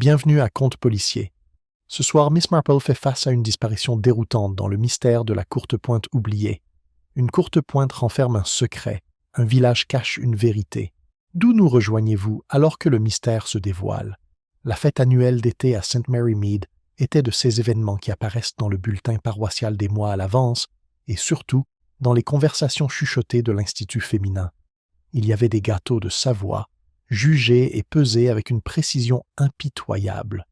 Bienvenue à Conte policier. Ce soir, Miss Marple fait face à une disparition déroutante dans le mystère de la courte pointe oubliée. Une courte pointe renferme un secret, un village cache une vérité. D'où nous rejoignez-vous alors que le mystère se dévoile? La fête annuelle d'été à St. Mary Mead était de ces événements qui apparaissent dans le bulletin paroissial des mois à l'avance et surtout dans les conversations chuchotées de l'Institut féminin. Il y avait des gâteaux de Savoie, jugés et pesés avec une précision impitoyable,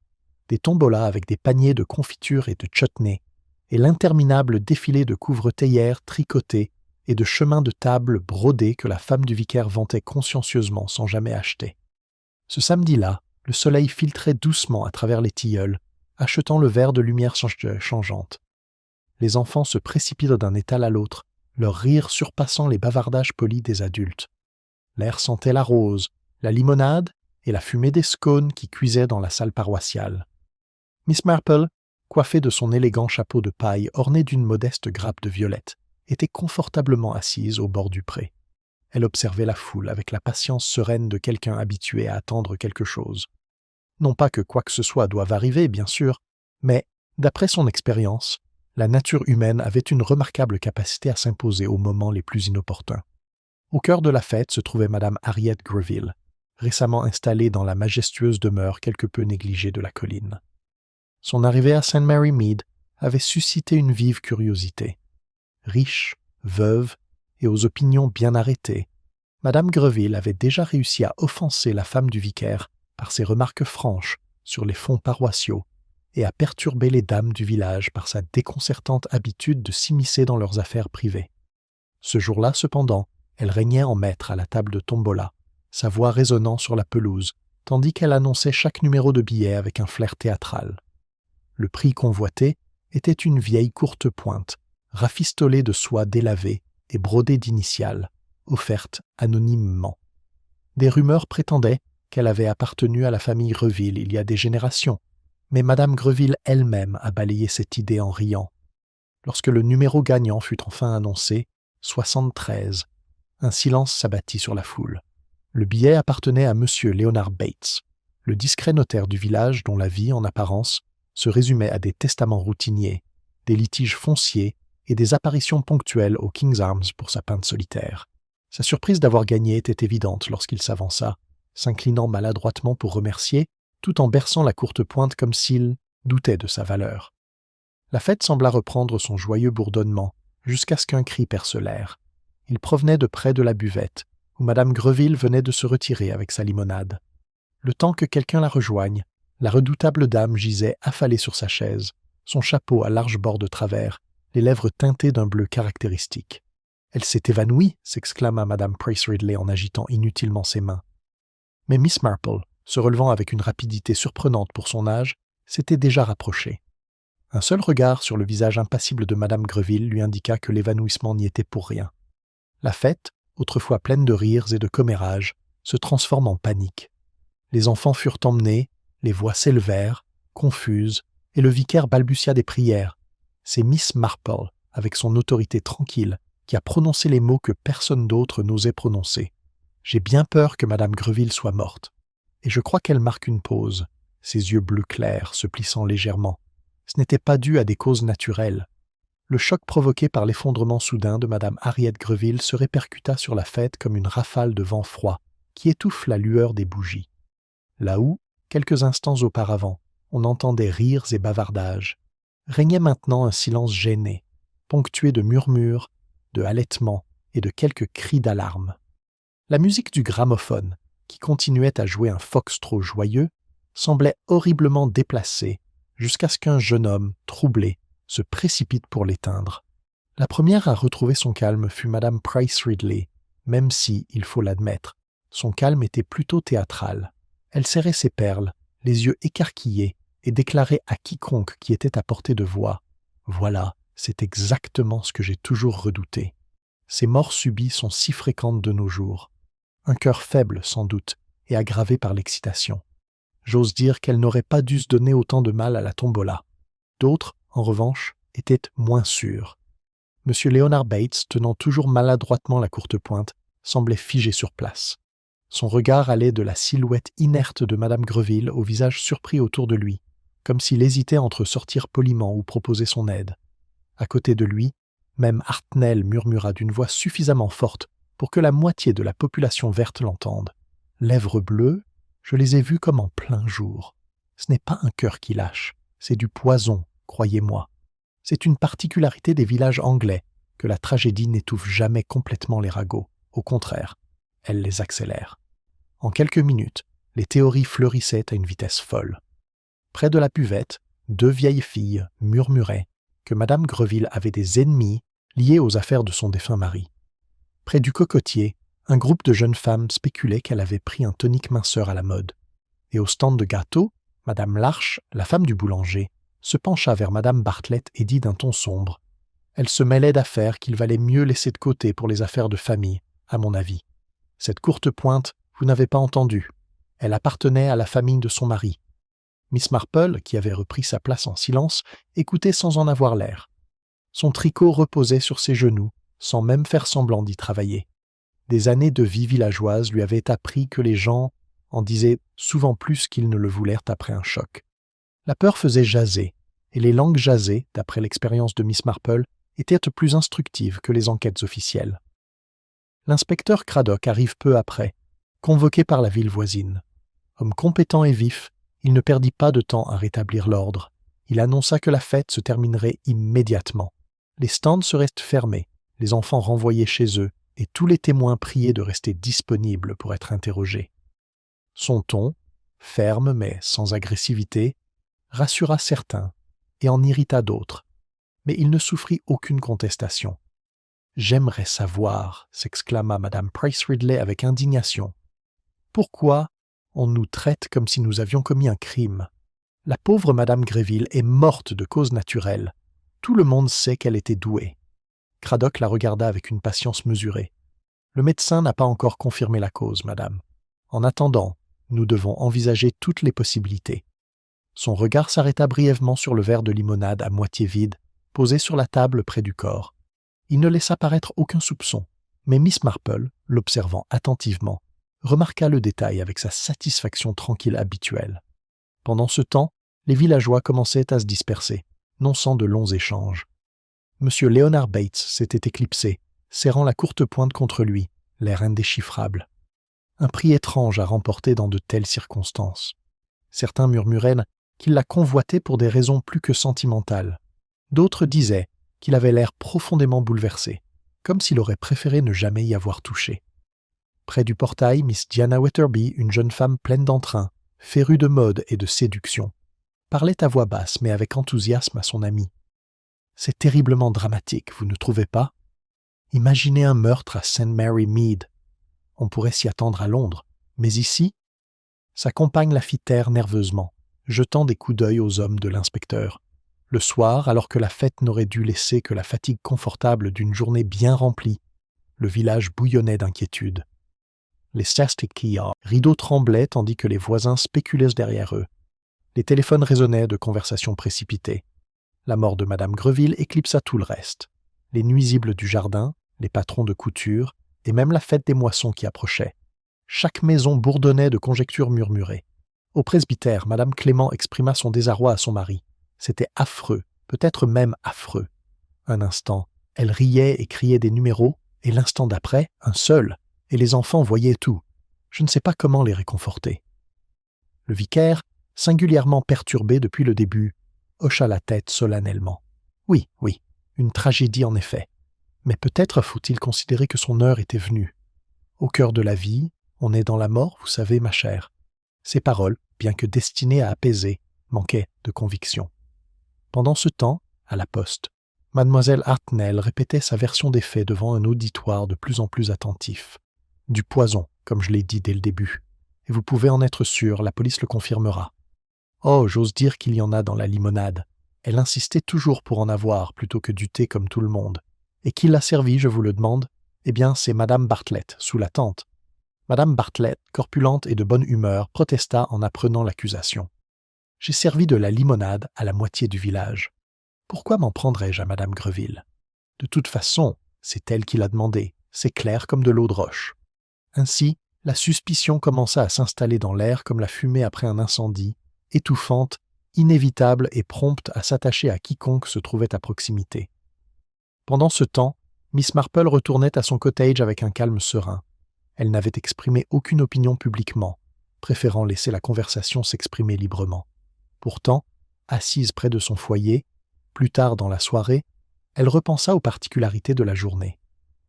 des tombolas avec des paniers de confiture et de chutney, et l'interminable défilé de couvre-théières tricotées et de chemins de table brodés que la femme du vicaire vantait consciencieusement sans jamais acheter. Ce samedi-là, le soleil filtrait doucement à travers les tilleuls, achetant le vert de lumière changeante. Les enfants se précipitent d'un étal à l'autre, leur rire surpassant les bavardages polis des adultes. L'air sentait la rose, la limonade et la fumée des scones qui cuisaient dans la salle paroissiale. Miss Marple, coiffée de son élégant chapeau de paille orné d'une modeste grappe de violettes, était confortablement assise au bord du pré. Elle observait la foule avec la patience sereine de quelqu'un habitué à attendre quelque chose. Non pas que quoi que ce soit doive arriver, bien sûr, mais, d'après son expérience, la nature humaine avait une remarquable capacité à s'imposer aux moments les plus inopportuns. Au cœur de la fête se trouvait Madame Harriet Greville, récemment installée dans la majestueuse demeure quelque peu négligée de la colline. Son arrivée à St. Mary Mead avait suscité une vive curiosité. Riche, veuve et aux opinions bien arrêtées, Madame Greville avait déjà réussi à offenser la femme du vicaire par ses remarques franches sur les fonds paroissiaux et à perturber les dames du village par sa déconcertante habitude de s'immiscer dans leurs affaires privées. Ce jour-là, cependant, elle régnait en maître à la table de tombola, sa voix résonnant sur la pelouse, tandis qu'elle annonçait chaque numéro de billet avec un flair théâtral. Le prix convoité était une vieille courte pointe, rafistolée de soie délavée et brodée d'initiales, offerte anonymement. Des rumeurs prétendaient qu'elle avait appartenu à la famille Greville il y a des générations, mais Madame Greville elle-même a balayé cette idée en riant. Lorsque le numéro gagnant fut enfin annoncé, 73, un silence s'abattit sur la foule. Le billet appartenait à M. Leonard Bates, le discret notaire du village dont la vie, en apparence, se résumait à des testaments routiniers, des litiges fonciers et des apparitions ponctuelles au King's Arms pour sa pinte solitaire. Sa surprise d'avoir gagné était évidente lorsqu'il s'avança, s'inclinant maladroitement pour remercier, tout en berçant la courte pointe comme s'il doutait de sa valeur. La fête sembla reprendre son joyeux bourdonnement, jusqu'à ce qu'un cri perce l'air. Il provenait de près de la buvette, où Madame Greville venait de se retirer avec sa limonade. Le temps que quelqu'un la rejoigne, la redoutable dame gisait affalée sur sa chaise, son chapeau à large bord de travers, les lèvres teintées d'un bleu caractéristique. « Elle s'est évanouie !» s'exclama Madame Price Ridley en agitant inutilement ses mains. Mais Miss Marple, se relevant avec une rapidité surprenante pour son âge, s'était déjà rapprochée. Un seul regard sur le visage impassible de Madame Greville lui indiqua que l'évanouissement n'y était pour rien. La fête, autrefois pleine de rires et de commérages, se transforme en panique. Les enfants furent emmenés, les voix s'élevèrent, confuses, et le vicaire balbutia des prières. C'est Miss Marple, avec son autorité tranquille, qui a prononcé les mots que personne d'autre n'osait prononcer. J'ai bien peur que Madame Greville soit morte. Et je crois qu'elle marque une pause, ses yeux bleus clairs se plissant légèrement. Ce n'était pas dû à des causes naturelles. Le choc provoqué par l'effondrement soudain de Madame Harriet Greville se répercuta sur la fête comme une rafale de vent froid qui étouffe la lueur des bougies. Là où, quelques instants auparavant, on entendait rires et bavardages, régnait maintenant un silence gêné, ponctué de murmures, de halètements et de quelques cris d'alarme. La musique du gramophone, qui continuait à jouer un foxtrot joyeux, semblait horriblement déplacée, jusqu'à ce qu'un jeune homme, troublé, se précipite pour l'éteindre. La première à retrouver son calme fut Madame Price Ridley, même si, il faut l'admettre, son calme était plutôt théâtral. Elle serrait ses perles, les yeux écarquillés, et déclarait à quiconque qui était à portée de voix « Voilà, c'est exactement ce que j'ai toujours redouté. Ces morts subies sont si fréquentes de nos jours. Un cœur faible, sans doute, et aggravé par l'excitation. J'ose dire qu'elle n'aurait pas dû se donner autant de mal à la tombola. D'autres, en revanche, étaient moins sûrs. M. Leonard Bates, tenant toujours maladroitement la courte pointe, semblait figé sur place. Son regard allait de la silhouette inerte de Madame Greville au visage surpris autour de lui, comme s'il hésitait entre sortir poliment ou proposer son aide. À côté de lui, même Hartnell murmura d'une voix suffisamment forte pour que la moitié de la population verte l'entende. Lèvres bleues, je les ai vues comme en plein jour. Ce n'est pas un cœur qui lâche, c'est du poison, croyez-moi. C'est une particularité des villages anglais que la tragédie n'étouffe jamais complètement les ragots. Au contraire, elle les accélère. En quelques minutes, les théories fleurissaient à une vitesse folle. Près de la buvette, 2 vieilles filles murmuraient que Madame Greville avait des ennemis liés aux affaires de son défunt mari. Près du cocotier, un groupe de jeunes femmes spéculait qu'elle avait pris un tonique minceur à la mode. Et au stand de gâteaux, Madame Larche, la femme du boulanger, se pencha vers Madame Bartlett et dit d'un ton sombre « Elle se mêlait d'affaires qu'il valait mieux laisser de côté pour les affaires de famille, à mon avis. Cette courte pointe, vous n'avez pas entendu. Elle appartenait à la famille de son mari. » Miss Marple, qui avait repris sa place en silence, écoutait sans en avoir l'air. Son tricot reposait sur ses genoux, sans même faire semblant d'y travailler. Des années de vie villageoise lui avaient appris que les gens en disaient souvent plus qu'ils ne le voulèrent après un choc. La peur faisait jaser, et les langues jasées, d'après l'expérience de Miss Marple, étaient plus instructives que les enquêtes officielles. L'inspecteur Craddock arrive peu après, convoqué par la ville voisine. Homme compétent et vif, il ne perdit pas de temps à rétablir l'ordre. Il annonça que la fête se terminerait immédiatement. Les stands seraient fermés, les enfants renvoyés chez eux, et tous les témoins priés de rester disponibles pour être interrogés. Son ton, ferme mais sans agressivité, rassura certains et en irrita d'autres, mais il ne souffrit aucune contestation. « J'aimerais savoir » s'exclama Madame Price Ridley avec indignation. « Pourquoi on nous traite comme si nous avions commis un crime? La pauvre Madame Greville est morte de cause naturelle. Tout le monde sait qu'elle était douée. » Craddock la regarda avec une patience mesurée. « Le médecin n'a pas encore confirmé la cause, madame. En attendant, nous devons envisager toutes les possibilités. » Son regard s'arrêta brièvement sur le verre de limonade à moitié vide, posé sur la table près du corps. Il ne laissa paraître aucun soupçon, mais Miss Marple, l'observant attentivement, remarqua le détail avec sa satisfaction tranquille habituelle. Pendant ce temps, les villageois commençaient à se disperser, non sans de longs échanges. M. Leonard Bates s'était éclipsé, serrant la courte pointe contre lui, l'air indéchiffrable. Un prix étrange à remporter dans de telles circonstances. Certains murmuraient qu'il la convoitait pour des raisons plus que sentimentales. D'autres disaient qu'il avait l'air profondément bouleversé, comme s'il aurait préféré ne jamais y avoir touché. Près du portail, Miss Diana Wetherby, une jeune femme pleine d'entrain, férue de mode et de séduction, parlait à voix basse mais avec enthousiasme à son amie. « C'est terriblement dramatique, vous ne trouvez pas? Imaginez un meurtre à St. Mary Mead. On pourrait s'y attendre à Londres, mais ici ?» Sa compagne la fit taire nerveusement, jetant des coups d'œil aux hommes de l'inspecteur. Le soir, alors que la fête n'aurait dû laisser que la fatigue confortable d'une journée bien remplie, le village bouillonnait d'inquiétude. Les Sastikiyar rideaux tremblaient tandis que les voisins spéculaient derrière eux. Les téléphones résonnaient de conversations précipitées. La mort de Madame Greville éclipsa tout le reste. Les nuisibles du jardin, les patrons de couture, et même la fête des moissons qui approchait. Chaque maison bourdonnait de conjectures murmurées. Au presbytère, Madame Clément exprima son désarroi à son mari. C'était affreux, peut-être même affreux. Un instant, elle riait et criait des numéros, et l'instant d'après, un seul, et les enfants voyaient tout. Je ne sais pas comment les réconforter. Le vicaire, singulièrement perturbé depuis le début, hocha la tête solennellement. Oui, une tragédie en effet. Mais peut-être faut-il considérer que son heure était venue. Au cœur de la vie, on est dans la mort, vous savez, ma chère. Ces paroles, bien que destinées à apaiser, manquaient de conviction. Pendant ce temps, à la poste, Mademoiselle Hartnell répétait sa version des faits devant un auditoire de plus en plus attentif. Du poison, comme je l'ai dit dès le début. Et vous pouvez en être sûr, la police le confirmera. Oh, j'ose dire qu'il y en a dans la limonade. Elle insistait toujours pour en avoir, plutôt que du thé comme tout le monde. Et qui l'a servi, je vous le demande? Eh bien, c'est Madame Bartlett, sous la tente. Madame Bartlett, corpulente et de bonne humeur, protesta en apprenant l'accusation. J'ai servi de la limonade à la moitié du village. Pourquoi m'en prendrais-je à Madame Greville? De toute façon, c'est elle qui l'a demandé, c'est clair comme de l'eau de roche. Ainsi, la suspicion commença à s'installer dans l'air comme la fumée après un incendie, étouffante, inévitable et prompte à s'attacher à quiconque se trouvait à proximité. Pendant ce temps, Miss Marple retournait à son cottage avec un calme serein. Elle n'avait exprimé aucune opinion publiquement, préférant laisser la conversation s'exprimer librement. Pourtant, assise près de son foyer, plus tard dans la soirée, elle repensa aux particularités de la journée.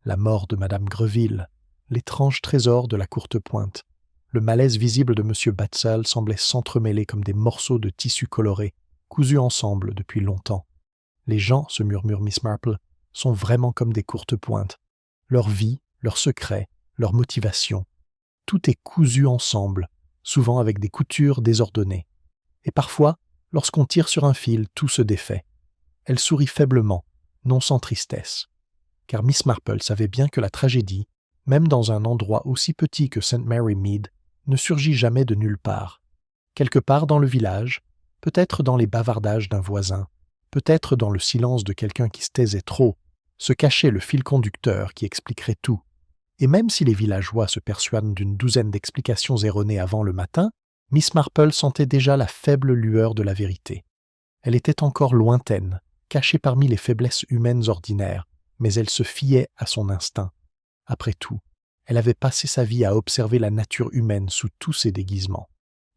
La mort de Madame Greville, l'étrange trésor de la courte pointe. Le malaise visible de M. Batzel semblait s'entremêler comme des morceaux de tissu coloré, cousus ensemble depuis longtemps. Les gens, se murmure Miss Marple, sont vraiment comme des courtes pointes. Leur vie, leurs secrets, leurs motivations, tout est cousu ensemble, souvent avec des coutures désordonnées. Et parfois, lorsqu'on tire sur un fil, tout se défait. Elle sourit faiblement, non sans tristesse. Car Miss Marple savait bien que la tragédie, même dans un endroit aussi petit que St. Mary Mead, ne surgit jamais de nulle part. Quelque part dans le village, peut-être dans les bavardages d'un voisin, peut-être dans le silence de quelqu'un qui se taisait trop, se cachait le fil conducteur qui expliquerait tout. Et même si les villageois se persuadent d'une douzaine d'explications erronées avant le matin, Miss Marple sentait déjà la faible lueur de la vérité. Elle était encore lointaine, cachée parmi les faiblesses humaines ordinaires, mais elle se fiait à son instinct. Après tout, elle avait passé sa vie à observer la nature humaine sous tous ses déguisements.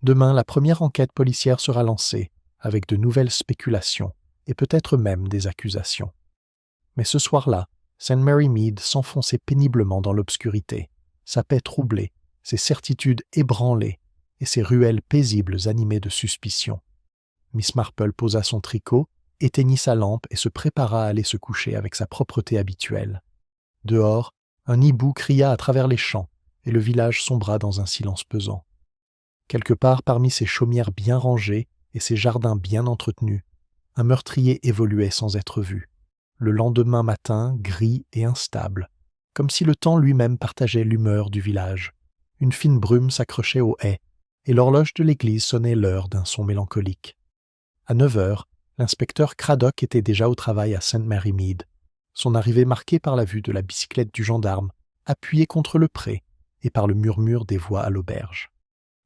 Demain, la première enquête policière sera lancée, avec de nouvelles spéculations, et peut-être même des accusations. Mais ce soir-là, St. Mary Mead s'enfonçait péniblement dans l'obscurité, sa paix troublée, ses certitudes ébranlées, et ses ruelles paisibles animées de suspicion. Miss Marple posa son tricot, éteignit sa lampe et se prépara à aller se coucher avec sa propreté habituelle. Dehors, un hibou cria à travers les champs, et le village sombra dans un silence pesant. Quelque part parmi ces chaumières bien rangées et ces jardins bien entretenus, un meurtrier évoluait sans être vu. Le lendemain matin, gris et instable, comme si le temps lui-même partageait l'humeur du village. Une fine brume s'accrochait aux haies, et l'horloge de l'église sonnait l'heure d'un son mélancolique. À 9 heures, l'inspecteur Craddock était déjà au travail à St. Mary Mead, son arrivée marquée par la vue de la bicyclette du gendarme, appuyée contre le pré, et par le murmure des voix à l'auberge.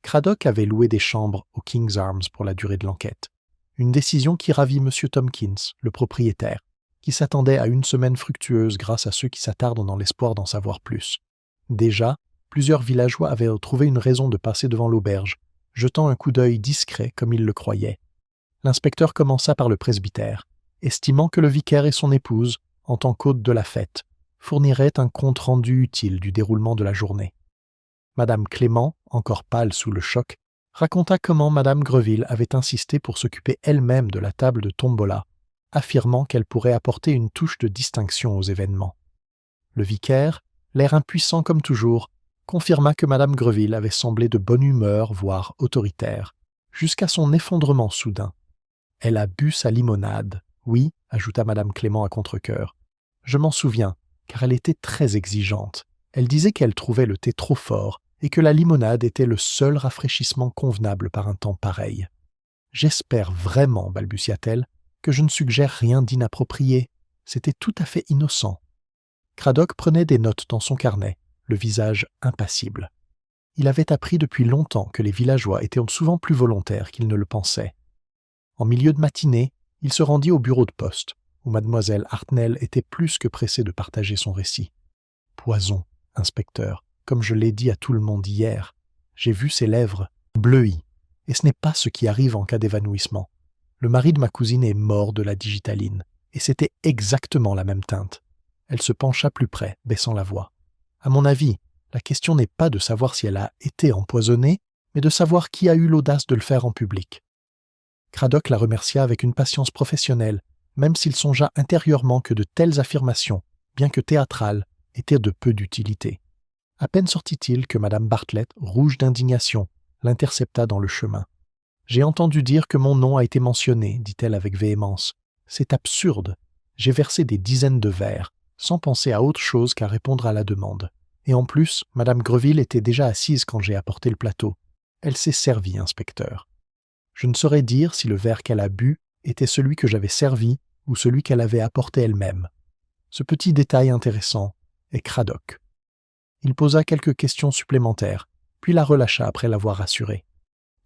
Craddock avait loué des chambres au King's Arms pour la durée de l'enquête, une décision qui ravit M. Tompkins, le propriétaire, qui s'attendait à une semaine fructueuse grâce à ceux qui s'attardent dans l'espoir d'en savoir plus. Déjà, plusieurs villageois avaient trouvé une raison de passer devant l'auberge, jetant un coup d'œil discret comme ils le croyaient. L'inspecteur commença par le presbytère, estimant que le vicaire et son épouse, en tant qu'hôtes de la fête, fourniraient un compte-rendu utile du déroulement de la journée. Madame Clément, encore pâle sous le choc, raconta comment Madame Greville avait insisté pour s'occuper elle-même de la table de tombola, affirmant qu'elle pourrait apporter une touche de distinction aux événements. Le vicaire, l'air impuissant comme toujours, confirma que Madame Greville avait semblé de bonne humeur, voire autoritaire, jusqu'à son effondrement soudain. « Elle a bu sa limonade, oui, » ajouta Madame Clément à contre-cœur. « Je m'en souviens, car elle était très exigeante. Elle disait qu'elle trouvait le thé trop fort et que la limonade était le seul rafraîchissement convenable par un temps pareil. « J'espère vraiment, balbutia-t-elle, que je ne suggère rien d'inapproprié. C'était tout à fait innocent. » Craddock prenait des notes dans son carnet, le visage impassible. Il avait appris depuis longtemps que les villageois étaient souvent plus volontaires qu'ils ne le pensaient. En milieu de matinée, il se rendit au bureau de poste, où mademoiselle Hartnell était plus que pressée de partager son récit. « Poison, inspecteur, comme je l'ai dit à tout le monde hier. J'ai vu ses lèvres bleuies, et ce n'est pas ce qui arrive en cas d'évanouissement. Le mari de ma cousine est mort de la digitaline, et c'était exactement la même teinte. » Elle se pencha plus près, baissant la voix. « À mon avis, la question n'est pas de savoir si elle a été empoisonnée, mais de savoir qui a eu l'audace de le faire en public. » Craddock la remercia avec une patience professionnelle, même s'il songea intérieurement que de telles affirmations, bien que théâtrales, étaient de peu d'utilité. À peine sortit-il que Madame Bartlett, rouge d'indignation, l'intercepta dans le chemin. « J'ai entendu dire que mon nom a été mentionné, dit-elle avec véhémence. C'est absurde. J'ai versé des dizaines de verres, sans penser à autre chose qu'à répondre à la demande. Et en plus, Madame Greville était déjà assise quand j'ai apporté le plateau. Elle s'est servie, inspecteur. Je ne saurais dire si le verre qu'elle a bu était celui que j'avais servi ou celui qu'elle avait apporté elle-même. Ce petit détail intéressant est Craddock. Il posa quelques questions supplémentaires, puis la relâcha après l'avoir rassurée.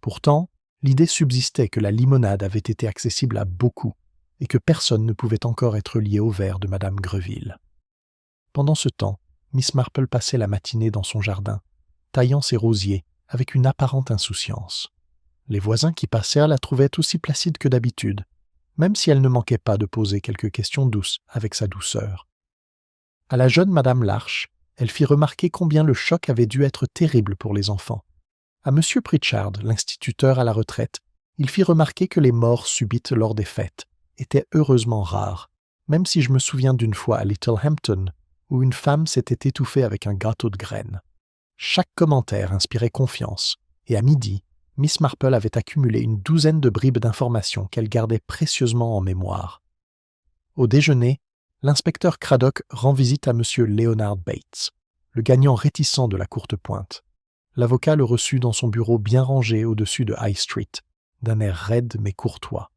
Pourtant, l'idée subsistait que la limonade avait été accessible à beaucoup et que personne ne pouvait encore être lié au verre de Madame Greville. Pendant ce temps, Miss Marple passait la matinée dans son jardin, taillant ses rosiers avec une apparente insouciance. Les voisins qui passèrent la trouvaient aussi placide que d'habitude, même si elle ne manquait pas de poser quelques questions douces avec sa douceur. À la jeune Madame Larche, elle fit remarquer combien le choc avait dû être terrible pour les enfants. À M. Pritchard, l'instituteur à la retraite, il fit remarquer que les morts subites lors des fêtes étaient heureusement rares, même si je me souviens d'une fois à Littlehampton où une femme s'était étouffée avec un gâteau de graines. Chaque commentaire inspirait confiance, et à midi, Miss Marple avait accumulé une douzaine de bribes d'informations qu'elle gardait précieusement en mémoire. Au déjeuner, l'inspecteur Craddock rend visite à M. Leonard Bates, le gagnant réticent de la courte pointe. L'avocat le reçut dans son bureau bien rangé au-dessus de High Street, d'un air raide mais courtois.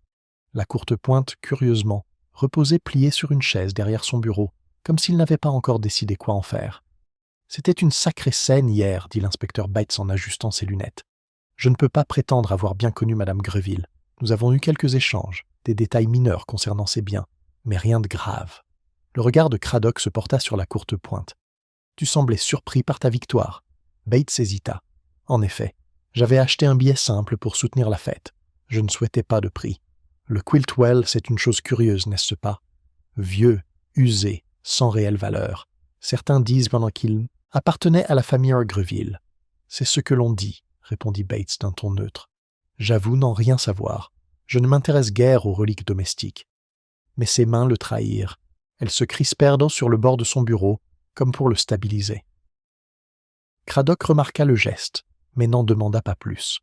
La courte pointe, curieusement, reposait pliée sur une chaise derrière son bureau, comme s'il n'avait pas encore décidé quoi en faire. « C'était une sacrée scène hier, dit l'inspecteur Bates en ajustant ses lunettes. Je ne peux pas prétendre avoir bien connu Madame Greville. Nous avons eu quelques échanges, des détails mineurs concernant ses biens, mais rien de grave. » Le regard de Craddock se porta sur la courte pointe. « Tu semblais surpris par ta victoire. » Bates hésita. « En effet, j'avais acheté un billet simple pour soutenir la fête. Je ne souhaitais pas de prix. Le Quiltwell, c'est une chose curieuse, n'est-ce pas? Vieux, usé, sans réelle valeur. Certains disent pendant qu'il appartenait à la famille Greville. C'est ce que l'on dit, répondit Bates d'un ton neutre. J'avoue n'en rien savoir. Je ne m'intéresse guère aux reliques domestiques. Mais ses mains le trahirent. Elles se crispèrent sur le bord de son bureau, comme pour le stabiliser. Craddock remarqua le geste, mais n'en demanda pas plus.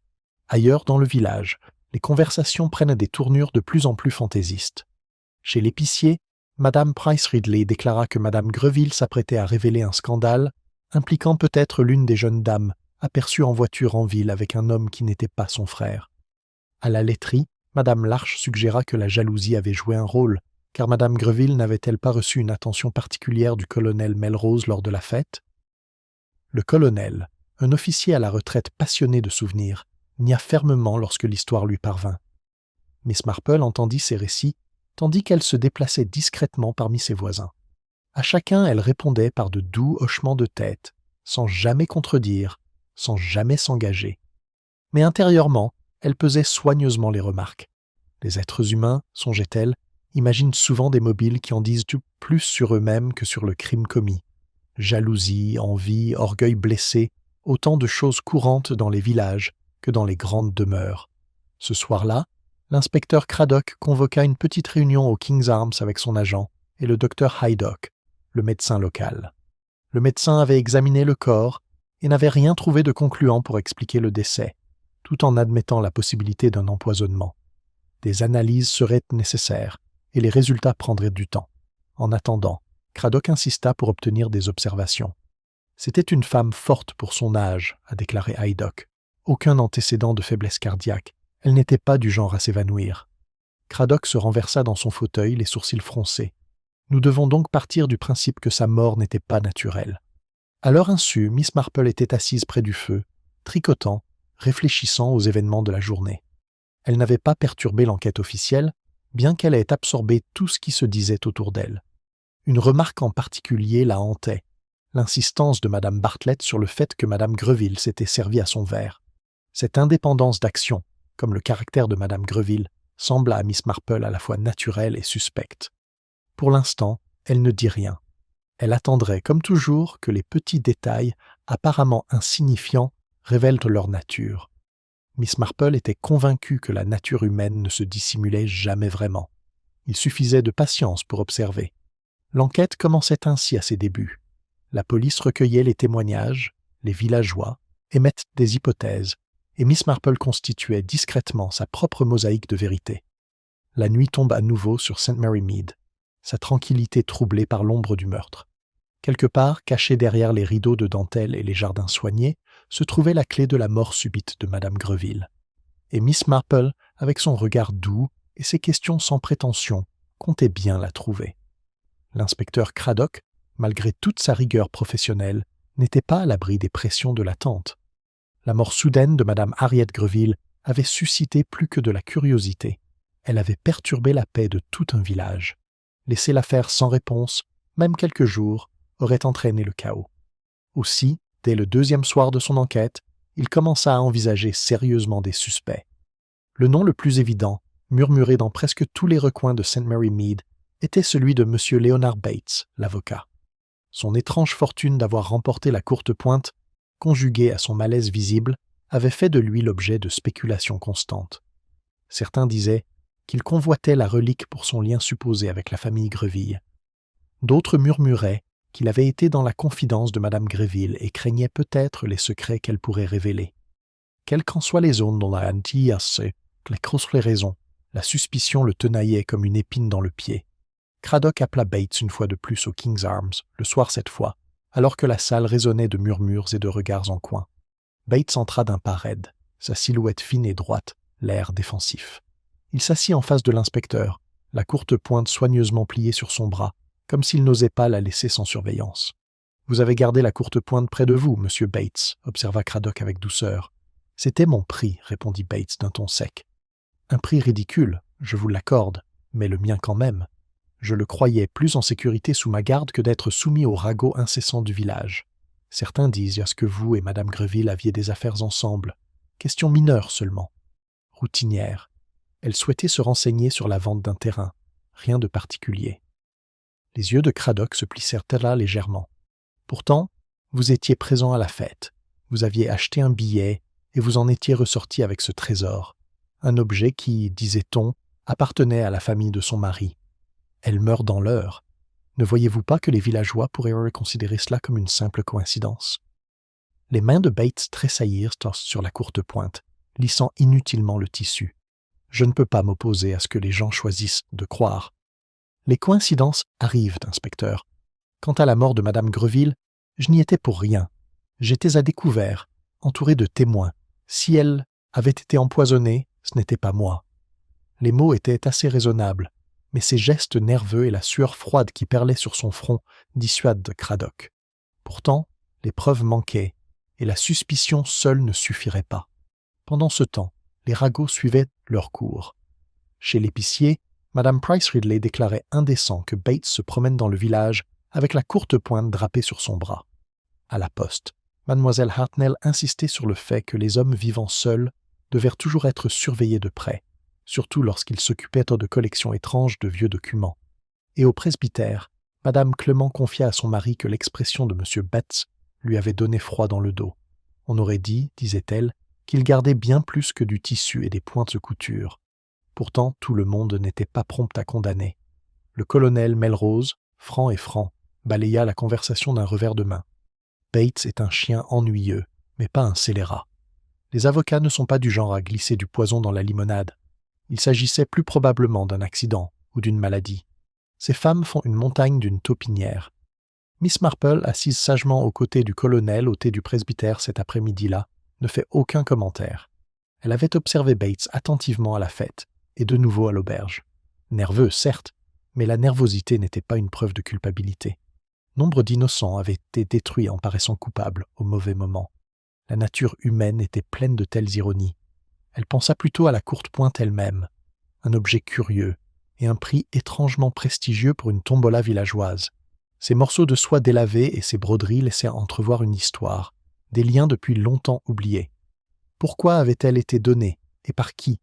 Ailleurs dans le village, les conversations prennent des tournures de plus en plus fantaisistes. Chez l'épicier, Madame Price Ridley déclara que Madame Greville s'apprêtait à révéler un scandale impliquant peut-être l'une des jeunes dames aperçues en voiture en ville avec un homme qui n'était pas son frère. À la laiterie, Madame Larche suggéra que la jalousie avait joué un rôle, car Madame Greville n'avait-elle pas reçu une attention particulière du colonel Melrose lors de la fête? Le colonel, un officier à la retraite passionné de souvenirs, nia fermement lorsque l'histoire lui parvint. Miss Marple entendit ces récits, tandis qu'elle se déplaçait discrètement parmi ses voisins. À chacun, elle répondait par de doux hochements de tête, sans jamais contredire, sans jamais s'engager. Mais intérieurement, elle pesait soigneusement les remarques. Les êtres humains, songeait-elle, imaginent souvent des mobiles qui en disent plus sur eux-mêmes que sur le crime commis. Jalousie, envie, orgueil blessé, autant de choses courantes dans les villages que dans les grandes demeures. Ce soir-là, l'inspecteur Craddock convoqua une petite réunion au King's Arms avec son agent et le docteur Haydock, le médecin local. Le médecin avait examiné le corps et n'avait rien trouvé de concluant pour expliquer le décès, tout en admettant la possibilité d'un empoisonnement. Des analyses seraient nécessaires et les résultats prendraient du temps. En attendant, Craddock insista pour obtenir des observations. C'était une femme forte pour son âge, a déclaré Haydock. Aucun antécédent de faiblesse cardiaque. Elle n'était pas du genre à s'évanouir. Craddock se renversa dans son fauteuil, les sourcils froncés. Nous devons donc partir du principe que sa mort n'était pas naturelle. À leur insu, Miss Marple était assise près du feu, tricotant, réfléchissant aux événements de la journée. Elle n'avait pas perturbé l'enquête officielle, bien qu'elle ait absorbé tout ce qui se disait autour d'elle. Une remarque en particulier la hantait, l'insistance de Madame Bartlett sur le fait que Madame Greville s'était servie à son verre. Cette indépendance d'action, comme le caractère de Madame Greville, sembla à Miss Marple à la fois naturelle et suspecte. Pour l'instant, elle ne dit rien. Elle attendrait, comme toujours, que les petits détails, apparemment insignifiants, révèlent leur nature. Miss Marple était convaincue que la nature humaine ne se dissimulait jamais vraiment. Il suffisait de patience pour observer. L'enquête commençait ainsi à ses débuts. La police recueillait les témoignages, les villageois émettent des hypothèses, et Miss Marple constituait discrètement sa propre mosaïque de vérité. La nuit tombe à nouveau sur St. Mary Mead, sa tranquillité troublée par l'ombre du meurtre. Quelque part, cachée derrière les rideaux de dentelle et les jardins soignés, se trouvait la clé de la mort subite de Madame Greville. Et Miss Marple, avec son regard doux et ses questions sans prétention, comptait bien la trouver. L'inspecteur Craddock, malgré toute sa rigueur professionnelle, n'était pas à l'abri des pressions de la tante. La mort soudaine de Madame Harriet Greville avait suscité plus que de la curiosité. Elle avait perturbé la paix de tout un village. Laisser l'affaire sans réponse, même quelques jours, aurait entraîné le chaos. Aussi, dès le 2e soir de son enquête, il commença à envisager sérieusement des suspects. Le nom le plus évident, murmuré dans presque tous les recoins de St. Mary Mead, était celui de M. Leonard Bates, l'avocat. Son étrange fortune d'avoir remporté la courte pointe, conjuguée à son malaise visible, avait fait de lui l'objet de spéculations constantes. Certains disaient qu'il convoitait la relique pour son lien supposé avec la famille Greville. D'autres murmuraient qu'il avait été dans la confidence de Madame Greville et craignait peut-être les secrets qu'elle pourrait révéler. Quelles qu'en soient les zones dont la antillasse, les raisons, la suspicion le tenaillait comme une épine dans le pied. Craddock appela Bates une fois de plus au King's Arms, le soir cette fois, alors que la salle résonnait de murmures et de regards en coin. Bates entra d'un pas raide, sa silhouette fine et droite, l'air défensif. Il s'assit en face de l'inspecteur, la courte pointe soigneusement pliée sur son bras, comme s'il n'osait pas la laisser sans surveillance. « Vous avez gardé la courte pointe près de vous, monsieur Bates, » observa Craddock avec douceur. « C'était mon prix, » répondit Bates d'un ton sec. « Un prix ridicule, je vous l'accorde, mais le mien quand même. Je le croyais plus en sécurité sous ma garde que d'être soumis aux ragots incessants du village. Certains disent à ce que vous et Madame Greville aviez des affaires ensemble. Question mineure seulement. Routinière. Elle souhaitait se renseigner sur la vente d'un terrain. Rien de particulier. » Les yeux de Craddock se plissèrent là légèrement. « Pourtant, vous étiez présent à la fête. Vous aviez acheté un billet et vous en étiez ressorti avec ce trésor. Un objet qui, disait-on, appartenait à la famille de son mari. Elle meurt dans l'heure. Ne voyez-vous pas que les villageois pourraient considérer cela comme une simple coïncidence ?» Les mains de Bates tressaillirent sur la courte pointe, lissant inutilement le tissu. « Je ne peux pas m'opposer à ce que les gens choisissent de croire. Les coïncidences arrivent, inspecteur. Quant à la mort de Madame Greville, je n'y étais pour rien. J'étais à découvert, entouré de témoins. Si elle avait été empoisonnée, ce n'était pas moi. » Les mots étaient assez raisonnables, mais ses gestes nerveux et la sueur froide qui perlait sur son front dissuadent Craddock. Pourtant, les preuves manquaient, et la suspicion seule ne suffirait pas. Pendant ce temps, les ragots suivaient leur cours. Chez l'épicier, Madame Price Ridley déclarait indécent que Bates se promène dans le village avec la courte pointe drapée sur son bras. À la poste, Mademoiselle Hartnell insistait sur le fait que les hommes vivant seuls devaient toujours être surveillés de près, surtout lorsqu'ils s'occupaient de collections étranges de vieux documents. Et au presbytère, Madame Clement confia à son mari que l'expression de M. Bates lui avait donné froid dans le dos. On aurait dit, disait-elle, qu'il gardait bien plus que du tissu et des pointes de couture. Pourtant, tout le monde n'était pas prompt à condamner. Le colonel Melrose, franc et franc, balaya la conversation d'un revers de main. Bates est un chien ennuyeux, mais pas un scélérat. Les avocats ne sont pas du genre à glisser du poison dans la limonade. Il s'agissait plus probablement d'un accident ou d'une maladie. Ces femmes font une montagne d'une taupinière. Miss Marple, assise sagement aux côtés du colonel au thé du presbytère cet après-midi-là, ne fait aucun commentaire. Elle avait observé Bates attentivement à la fête, et de nouveau à l'auberge. Nerveux, certes, mais la nervosité n'était pas une preuve de culpabilité. Nombre d'innocents avaient été détruits en paraissant coupables au mauvais moment. La nature humaine était pleine de telles ironies. Elle pensa plutôt à la courte pointe elle-même, un objet curieux et un prix étrangement prestigieux pour une tombola villageoise. Ces morceaux de soie délavés et ces broderies laissaient entrevoir une histoire, des liens depuis longtemps oubliés. Pourquoi avait-elle été donnée, et par qui?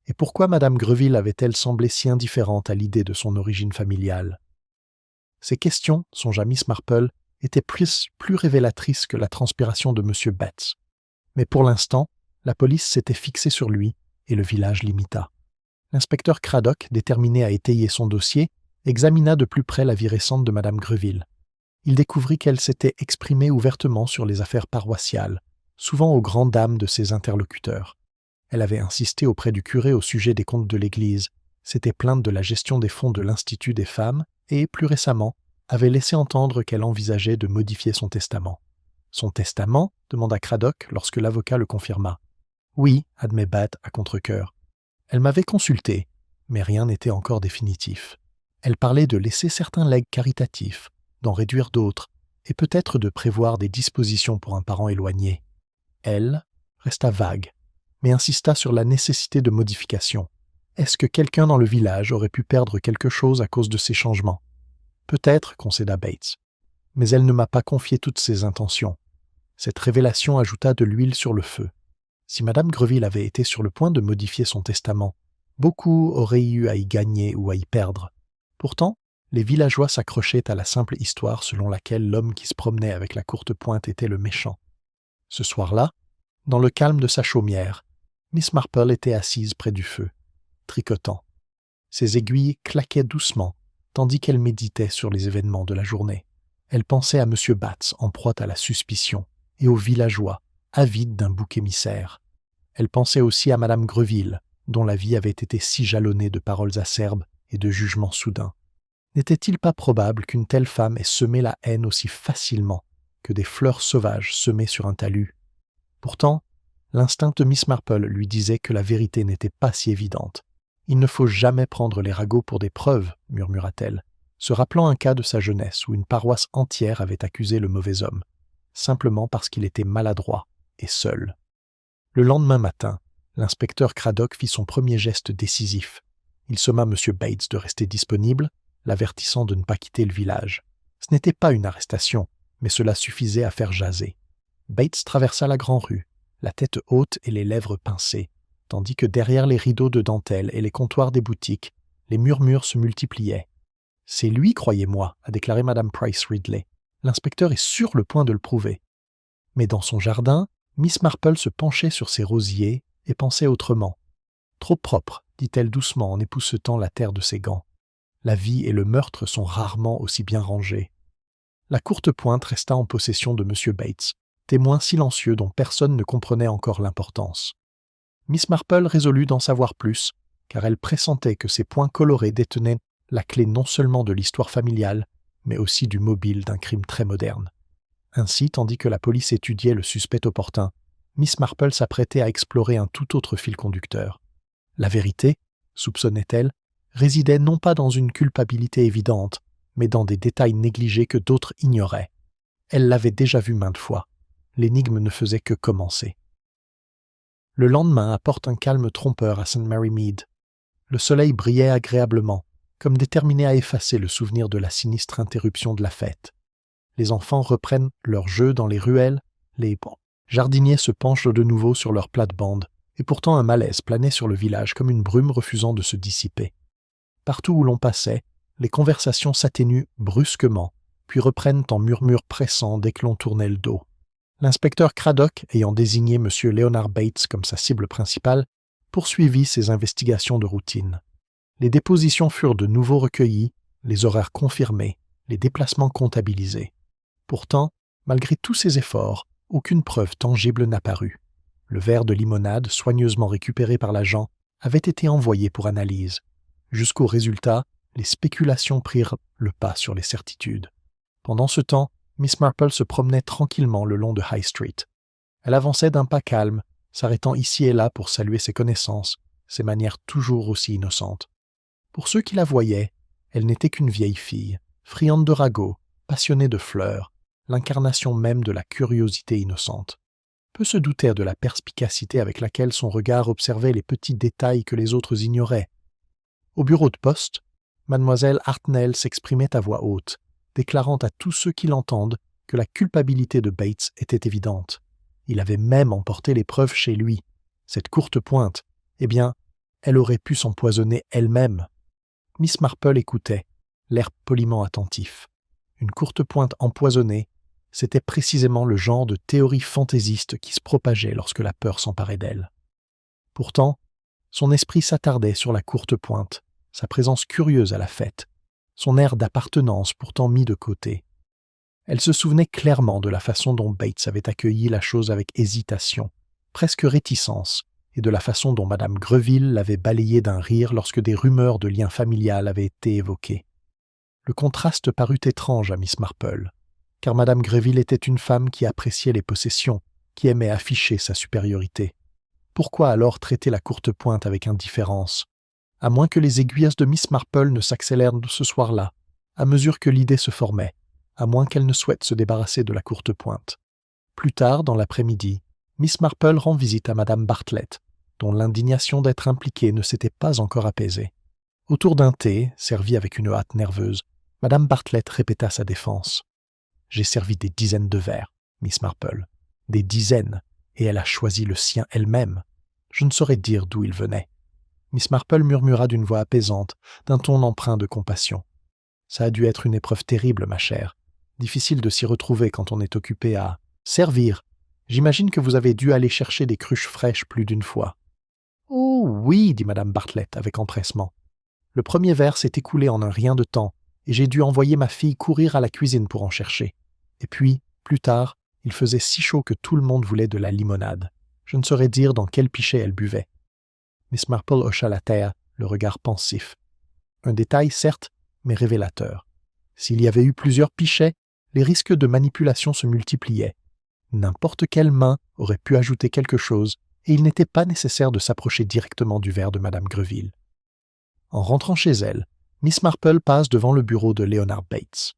Et pourquoi Madame Greville avait-elle semblé si indifférente à l'idée de son origine familiale? Ces questions, songea Miss Marple, étaient plus révélatrices que la transpiration de M. Bates. Mais pour l'instant, la police s'était fixée sur lui, et le village l'imita. L'inspecteur Craddock, déterminé à étayer son dossier, examina de plus près la vie récente de Madame Greville. Il découvrit qu'elle s'était exprimée ouvertement sur les affaires paroissiales, souvent aux grandes dames de ses interlocuteurs. Elle avait insisté auprès du curé au sujet des comptes de l'Église, s'était plainte de la gestion des fonds de l'Institut des femmes et, plus récemment, avait laissé entendre qu'elle envisageait de modifier son testament. « Son testament » demanda Craddock lorsque l'avocat le confirma. « Oui » admet Bates à contre-cœur. « Elle m'avait consulté, mais rien n'était encore définitif. Elle parlait de laisser certains legs caritatifs, d'en réduire d'autres, et peut-être de prévoir des dispositions pour un parent éloigné. Elle resta vague, mais insista sur la nécessité de modifications. Est-ce que quelqu'un dans le village aurait pu perdre quelque chose à cause de ces changements? Peut-être, concéda Bates. Mais elle ne m'a pas confié toutes ses intentions. Cette révélation ajouta de l'huile sur le feu. Si Madame Greville avait été sur le point de modifier son testament, beaucoup auraient eu à y gagner ou à y perdre. Pourtant, les villageois s'accrochaient à la simple histoire selon laquelle l'homme qui se promenait avec la courte pointe était le méchant. Ce soir-là, dans le calme de sa chaumière, Miss Marple était assise près du feu, tricotant. Ses aiguilles claquaient doucement, tandis qu'elle méditait sur les événements de la journée. Elle pensait à M. Bates, en proie à la suspicion, et aux villageois, avides d'un bouc émissaire. Elle pensait aussi à Madame Greville, dont la vie avait été si jalonnée de paroles acerbes et de jugements soudains. N'était-il pas probable qu'une telle femme ait semé la haine aussi facilement que des fleurs sauvages semées sur un talus? Pourtant, l'instinct de Miss Marple lui disait que la vérité n'était pas si évidente. « Il ne faut jamais prendre les ragots pour des preuves », murmura-t-elle, se rappelant un cas de sa jeunesse où une paroisse entière avait accusé le mauvais homme, simplement parce qu'il était maladroit et seul. Le lendemain matin, l'inspecteur Craddock fit son premier geste décisif. Il somma M. Bates de rester disponible, l'avertissant de ne pas quitter le village. Ce n'était pas une arrestation, mais cela suffisait à faire jaser. Bates traversa la grande-rue, la tête haute et les lèvres pincées, tandis que derrière les rideaux de dentelle et les comptoirs des boutiques, les murmures se multipliaient. « C'est lui, croyez-moi », a déclaré Mme Price Ridley. « L'inspecteur est sur le point de le prouver. » Mais dans son jardin, Miss Marple se penchait sur ses rosiers et pensait autrement. « Trop propre », dit-elle doucement en époussetant la terre de ses gants. « La vie et le meurtre sont rarement aussi bien rangés. » La courte pointe resta en possession de M. Bates, témoin silencieux dont personne ne comprenait encore l'importance. Miss Marple résolut d'en savoir plus, car elle pressentait que ces points colorés détenaient la clé non seulement de l'histoire familiale, mais aussi du mobile d'un crime très moderne. Ainsi, tandis que la police étudiait le suspect opportun, Miss Marple s'apprêtait à explorer un tout autre fil conducteur. La vérité, soupçonnait-elle, résidait non pas dans une culpabilité évidente, mais dans des détails négligés que d'autres ignoraient. Elle l'avait déjà vu maintes fois. L'énigme ne faisait que commencer. Le lendemain apporte un calme trompeur à St. Mary Mead. Le soleil brillait agréablement, comme déterminé à effacer le souvenir de la sinistre interruption de la fête. Les enfants reprennent leur jeu dans les ruelles, les jardiniers se penchent de nouveau sur leurs plates-bandes, et pourtant un malaise planait sur le village comme une brume refusant de se dissiper. Partout où l'on passait, les conversations s'atténuent brusquement, puis reprennent en murmures pressants dès que l'on tournait le dos. L'inspecteur Craddock, ayant désigné M. Leonard Bates comme sa cible principale, poursuivit ses investigations de routine. Les dépositions furent de nouveau recueillies, les horaires confirmés, les déplacements comptabilisés. Pourtant, malgré tous ces efforts, aucune preuve tangible n'apparut. Le verre de limonade, soigneusement récupéré par l'agent, avait été envoyé pour analyse. Jusqu'au résultat, les spéculations prirent le pas sur les certitudes. Pendant ce temps, Miss Marple se promenait tranquillement le long de High Street. Elle avançait d'un pas calme, s'arrêtant ici et là pour saluer ses connaissances, ses manières toujours aussi innocentes. Pour ceux qui la voyaient, elle n'était qu'une vieille fille, friande de ragots, passionnée de fleurs, l'incarnation même de la curiosité innocente. Peu se doutèrent de la perspicacité avec laquelle son regard observait les petits détails que les autres ignoraient. Au bureau de poste, Mademoiselle Hartnell s'exprimait à voix haute, déclarant à tous ceux qui l'entendent que la culpabilité de Bates était évidente. Il avait même emporté les preuves chez lui. Cette courte pointe, eh bien, elle aurait pu s'empoisonner elle-même. Miss Marple écoutait, l'air poliment attentif. Une courte pointe empoisonnée, c'était précisément le genre de théorie fantaisiste qui se propageait lorsque la peur s'emparait d'elle. Pourtant, son esprit s'attardait sur la courte pointe, sa présence curieuse à la fête, son air d'appartenance pourtant mis de côté. Elle se souvenait clairement de la façon dont Bates avait accueilli la chose avec hésitation, presque réticence, et de la façon dont Madame Greville l'avait balayé d'un rire lorsque des rumeurs de lien familial avaient été évoquées. Le contraste parut étrange à Miss Marple, car Madame Greville était une femme qui appréciait les possessions, qui aimait afficher sa supériorité. Pourquoi alors traiter la courte pointe avec indifférence? À moins que les aiguilles de Miss Marple ne s'accélèrent ce soir-là, à mesure que l'idée se formait. à moins qu'elle ne souhaite se débarrasser de la courte pointe. Plus tard, dans l'après-midi, Miss Marple rend visite à Madame Bartlett, dont l'indignation d'être impliquée ne s'était pas encore apaisée. Autour d'un thé, servi avec une hâte nerveuse, Madame Bartlett répéta sa défense. « J'ai servi des dizaines de verres, Miss Marple. Des dizaines, et elle a choisi le sien elle-même. Je ne saurais dire d'où il venait. » Miss Marple murmura d'une voix apaisante, d'un ton empreint de compassion. « Ça a dû être une épreuve terrible, ma chère. Difficile de s'y retrouver quand on est occupé à servir. J'imagine que vous avez dû aller chercher des cruches fraîches plus d'une fois. »« Oh oui, dit Madame Bartlett avec empressement. Le premier verre s'est écoulé en un rien de temps, et j'ai dû envoyer ma fille courir à la cuisine pour en chercher. Et puis, plus tard, il faisait si chaud que tout le monde voulait de la limonade. Je ne saurais dire dans quel pichet elle buvait. » Miss Marple hocha la tête, le regard pensif. Un détail, certes, mais révélateur. S'il y avait eu plusieurs pichets, les risques de manipulation se multipliaient. N'importe quelle main aurait pu ajouter quelque chose, et il n'était pas nécessaire de s'approcher directement du verre de Madame Greville. En rentrant chez elle, Miss Marple passe devant le bureau de Leonard Bates.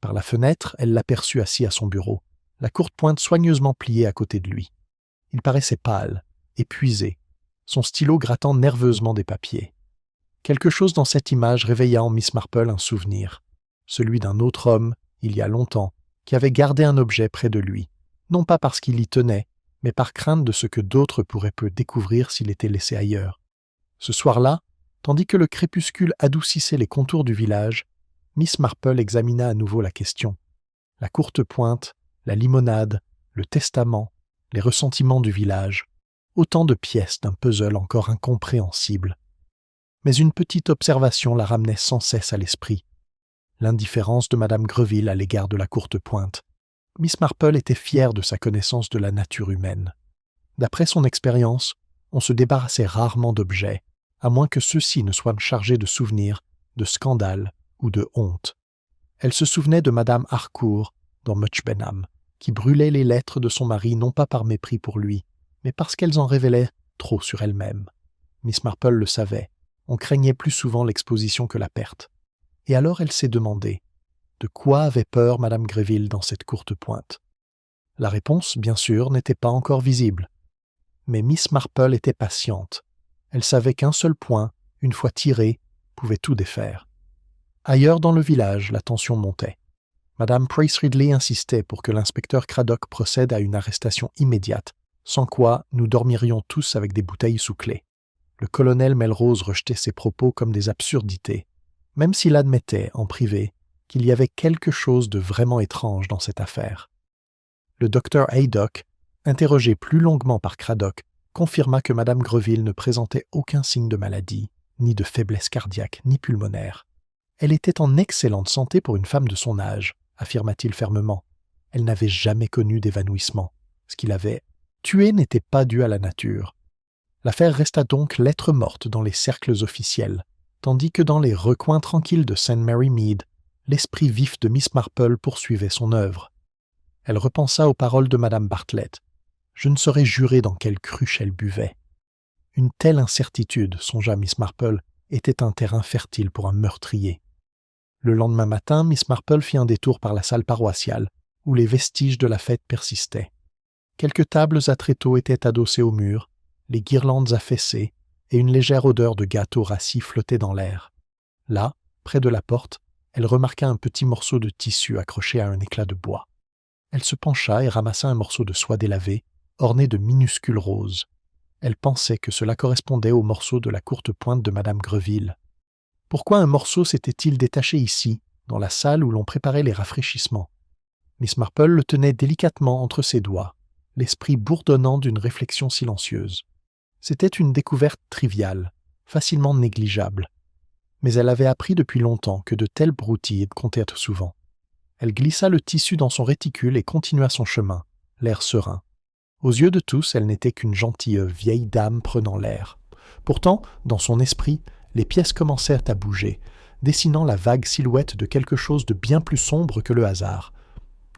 Par la fenêtre, elle l'aperçut assis à son bureau, la courte pointe soigneusement pliée à côté de lui. Il paraissait pâle, épuisé, son stylo grattant nerveusement des papiers. Quelque chose dans cette image réveilla en Miss Marple un souvenir, celui d'un autre homme, il y a longtemps, qui avait gardé un objet près de lui, non pas parce qu'il y tenait, mais par crainte de ce que d'autres pourraient peu découvrir s'il était laissé ailleurs. Ce soir-là, tandis que le crépuscule adoucissait les contours du village, Miss Marple examina à nouveau la question. La courte pointe, la limonade, le testament, les ressentiments du village, autant de pièces d'un puzzle encore incompréhensible. Mais une petite observation la ramenait sans cesse à l'esprit. L'indifférence de Madame Greville à l'égard de la courte pointe. Miss Marple était fière de sa connaissance de la nature humaine. D'après son expérience, on se débarrassait rarement d'objets, à moins que ceux-ci ne soient chargés de souvenirs, de scandales ou de honte. Elle se souvenait de Madame Harcourt, dans Much Benham, qui brûlait les lettres de son mari non pas par mépris pour lui, mais parce qu'elles en révélaient trop sur elle-même. Miss Marple le savait, on craignait plus souvent l'exposition que la perte. Et alors elle s'est demandé, de quoi avait peur Madame Greville dans cette courte pointe? La réponse, bien sûr, n'était pas encore visible. Mais Miss Marple était patiente. Elle savait qu'un seul point, une fois tiré, pouvait tout défaire. Ailleurs dans le village, la tension montait. Madame Price Ridley insistait pour que l'inspecteur Craddock procède à une arrestation immédiate, sans quoi nous dormirions tous avec des bouteilles sous clé. Le colonel Melrose rejetait ces propos comme des absurdités, même s'il admettait, en privé, qu'il y avait quelque chose de vraiment étrange dans cette affaire. Le docteur Haydock, interrogé plus longuement par Craddock, confirma que Madame Greville ne présentait aucun signe de maladie, ni de faiblesse cardiaque, ni pulmonaire. Elle était en excellente santé pour une femme de son âge, affirma-t-il fermement. Elle n'avait jamais connu d'évanouissement. Ce qui l'avait tuée n'était pas dû à la nature. L'affaire resta donc lettre morte dans les cercles officiels, tandis que dans les recoins tranquilles de St. Mary Mead, l'esprit vif de Miss Marple poursuivait son œuvre. Elle repensa aux paroles de Madame Bartlett. Je ne saurais jurer dans quelle cruche elle buvait. Une telle incertitude, songea Miss Marple, était un terrain fertile pour un meurtrier. Le lendemain matin, Miss Marple fit un détour par la salle paroissiale, où les vestiges de la fête persistaient. Quelques tables à tréteaux étaient adossées au mur, les guirlandes affaissées, et une légère odeur de gâteau rassis flottait dans l'air. Là, près de la porte, elle remarqua un petit morceau de tissu accroché à un éclat de bois. Elle se pencha et ramassa un morceau de soie délavée, orné de minuscules roses. Elle pensait que cela correspondait au morceau de la courte pointe de Madame Greville. Pourquoi un morceau s'était-il détaché ici, dans la salle où l'on préparait les rafraîchissements? Miss Marple le tenait délicatement entre ses doigts, l'esprit bourdonnant d'une réflexion silencieuse. C'était une découverte triviale, facilement négligeable. Mais elle avait appris depuis longtemps que de telles broutilles comptaient souvent. Elle glissa le tissu dans son réticule et continua son chemin, l'air serein. Aux yeux de tous, elle n'était qu'une gentille vieille dame prenant l'air. Pourtant, dans son esprit, les pièces commencèrent à bouger, dessinant la vague silhouette de quelque chose de bien plus sombre que le hasard.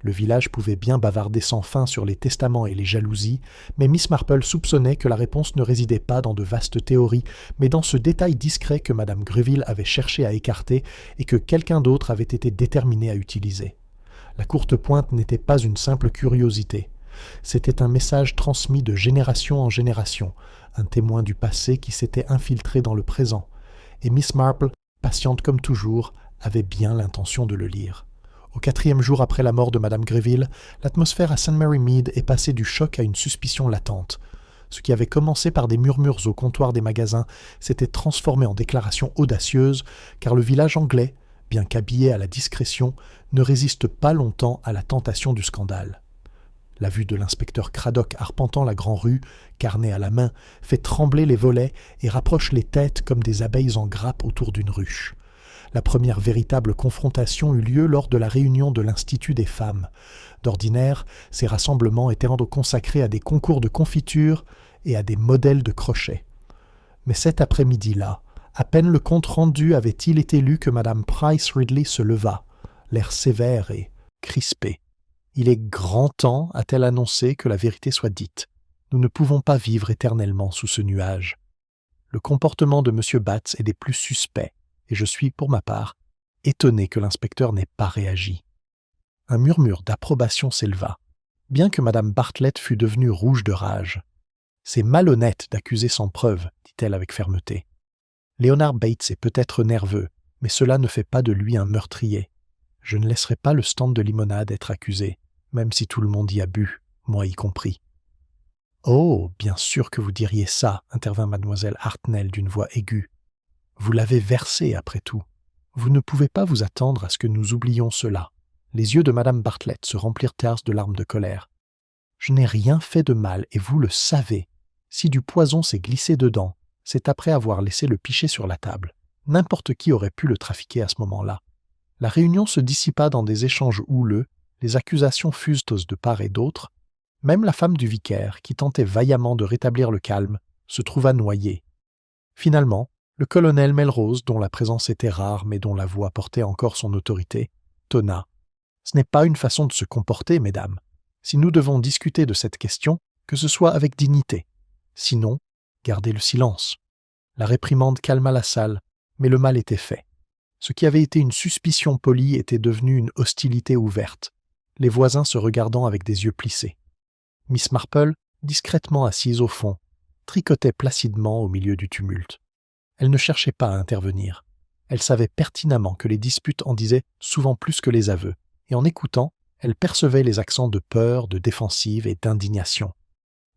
Le village pouvait bien bavarder sans fin sur les testaments et les jalousies, mais Miss Marple soupçonnait que la réponse ne résidait pas dans de vastes théories, mais dans ce détail discret que Madame Greville avait cherché à écarter et que quelqu'un d'autre avait été déterminé à utiliser. La courte pointe n'était pas une simple curiosité. C'était un message transmis de génération en génération, un témoin du passé qui s'était infiltré dans le présent. Et Miss Marple, patiente comme toujours, avait bien l'intention de le lire. Au 4e jour après la mort de Madame Greville, l'atmosphère à St. Mary Mead est passée du choc à une suspicion latente. Ce qui avait commencé par des murmures au comptoir des magasins s'était transformé en déclarations audacieuses, car le village anglais, bien qu'habillé à la discrétion, ne résiste pas longtemps à la tentation du scandale. La vue de l'inspecteur Craddock arpentant la grande rue, carnet à la main, fait trembler les volets et rapproche les têtes comme des abeilles en grappe autour d'une ruche. La première véritable confrontation eut lieu lors de la réunion de l'Institut des femmes. D'ordinaire, ces rassemblements étaient consacrés à des concours de confiture et à des modèles de crochet. Mais cet après-midi-là, à peine le compte rendu avait-il été lu que Madame Price Ridley se leva, l'air sévère et crispé. « Il est grand temps, a-t-elle annoncé, que la vérité soit dite. Nous ne pouvons pas vivre éternellement sous ce nuage. Le comportement de M. Bates est des plus suspects, et je suis, pour ma part, étonné que l'inspecteur n'ait pas réagi. » Un murmure d'approbation s'éleva, bien que Mme Bartlett fût devenue rouge de rage. « C'est malhonnête d'accuser sans preuve, dit-elle avec fermeté. Leonard Bates est peut-être nerveux, mais cela ne fait pas de lui un meurtrier. Je ne laisserai pas le stand de limonade être accusé, même si tout le monde y a bu, moi y compris. »« Oh, bien sûr que vous diriez ça, intervint mademoiselle Hartnell d'une voix aiguë. Vous l'avez versé, après tout. Vous ne pouvez pas vous attendre à ce que nous oublions cela. » Les yeux de Madame Bartlett se remplirent de larmes de colère. « Je n'ai rien fait de mal, et vous le savez. Si du poison s'est glissé dedans, c'est après avoir laissé le pichet sur la table. N'importe qui aurait pu le trafiquer à ce moment-là. » La réunion se dissipa dans des échanges houleux, les accusations fusent de part et d'autre. Même la femme du vicaire, qui tentait vaillamment de rétablir le calme, se trouva noyée. Finalement, le colonel Melrose, dont la présence était rare mais dont la voix portait encore son autorité, tonna. « Ce n'est pas une façon de se comporter, mesdames. Si nous devons discuter de cette question, que ce soit avec dignité. Sinon, gardez le silence. » La réprimande calma la salle, mais le mal était fait. Ce qui avait été une suspicion polie était devenu une hostilité ouverte, les voisins se regardant avec des yeux plissés. Miss Marple, discrètement assise au fond, tricotait placidement au milieu du tumulte. Elle ne cherchait pas à intervenir. Elle savait pertinemment que les disputes en disaient souvent plus que les aveux, et en écoutant, elle percevait les accents de peur, de défensive et d'indignation.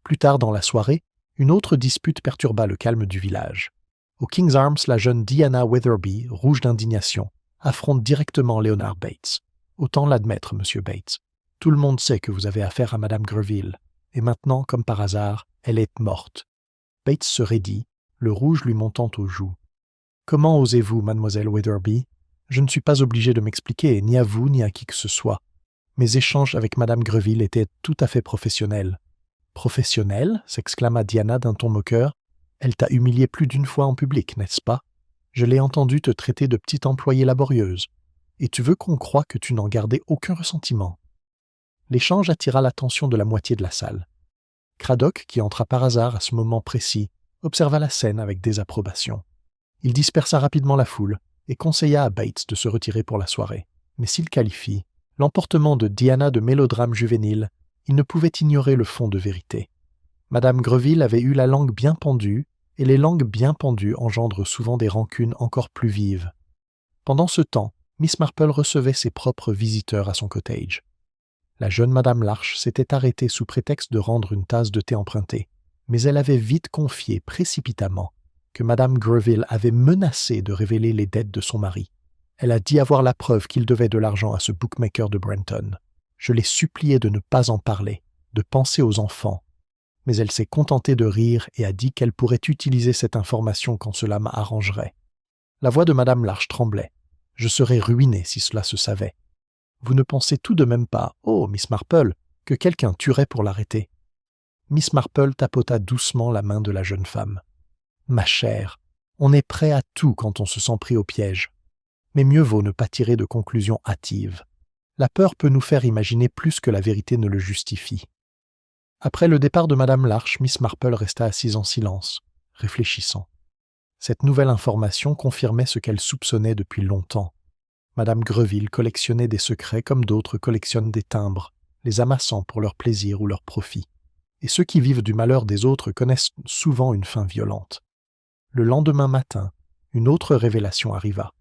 Plus tard dans la soirée, une autre dispute perturba le calme du village. Au King's Arms, la jeune Diana Weatherby, rouge d'indignation, affronte directement Leonard Bates. Autant l'admettre, Monsieur Bates. Tout le monde sait que vous avez affaire à Madame Greville, et maintenant, comme par hasard, elle est morte. Bates se raidit, le rouge lui montant aux joues. « Comment osez-vous, mademoiselle Weatherby ? Je ne suis pas obligé de m'expliquer, ni à vous, ni à qui que ce soit. Mes échanges avec Madame Greville étaient tout à fait professionnels. »« Professionnels » s'exclama Diana d'un ton moqueur. « Elle t'a humilié plus d'une fois en public, n'est-ce pas ? Je l'ai entendu te traiter de petite employée laborieuse. Et tu veux qu'on croie que tu n'en gardais aucun ressentiment. » L'échange attira l'attention de la moitié de la salle. Craddock, qui entra par hasard à ce moment précis, observa la scène avec désapprobation. Il dispersa rapidement la foule et conseilla à Bates de se retirer pour la soirée. Mais s'il qualifie l'emportement de Diana de mélodrame juvénile, il ne pouvait ignorer le fond de vérité. Madame Greville avait eu la langue bien pendue, et les langues bien pendues engendrent souvent des rancunes encore plus vives. Pendant ce temps, Miss Marple recevait ses propres visiteurs à son cottage. La jeune Madame Larche s'était arrêtée sous prétexte de rendre une tasse de thé empruntée, mais elle avait vite confié précipitamment que Madame Greville avait menacé de révéler les dettes de son mari. Elle a dit avoir la preuve qu'il devait de l'argent à ce bookmaker de Brenton. Je l'ai supplié de ne pas en parler, de penser aux enfants. Mais elle s'est contentée de rire et a dit qu'elle pourrait utiliser cette information quand cela m'arrangerait. La voix de Madame Larche tremblait. Je serais ruiné si cela se savait. Vous ne pensez tout de même pas, oh, Miss Marple, que quelqu'un tuerait pour l'arrêter. Miss Marple tapota doucement la main de la jeune femme. Ma chère, on est prêt à tout quand on se sent pris au piège. Mais mieux vaut ne pas tirer de conclusions hâtives. La peur peut nous faire imaginer plus que la vérité ne le justifie. Après le départ de Madame Larche, Miss Marple resta assise en silence, réfléchissant. Cette nouvelle information confirmait ce qu'elle soupçonnait depuis longtemps. Madame Greville collectionnait des secrets comme d'autres collectionnent des timbres, les amassant pour leur plaisir ou leur profit. Et ceux qui vivent du malheur des autres connaissent souvent une fin violente. Le lendemain matin, une autre révélation arriva.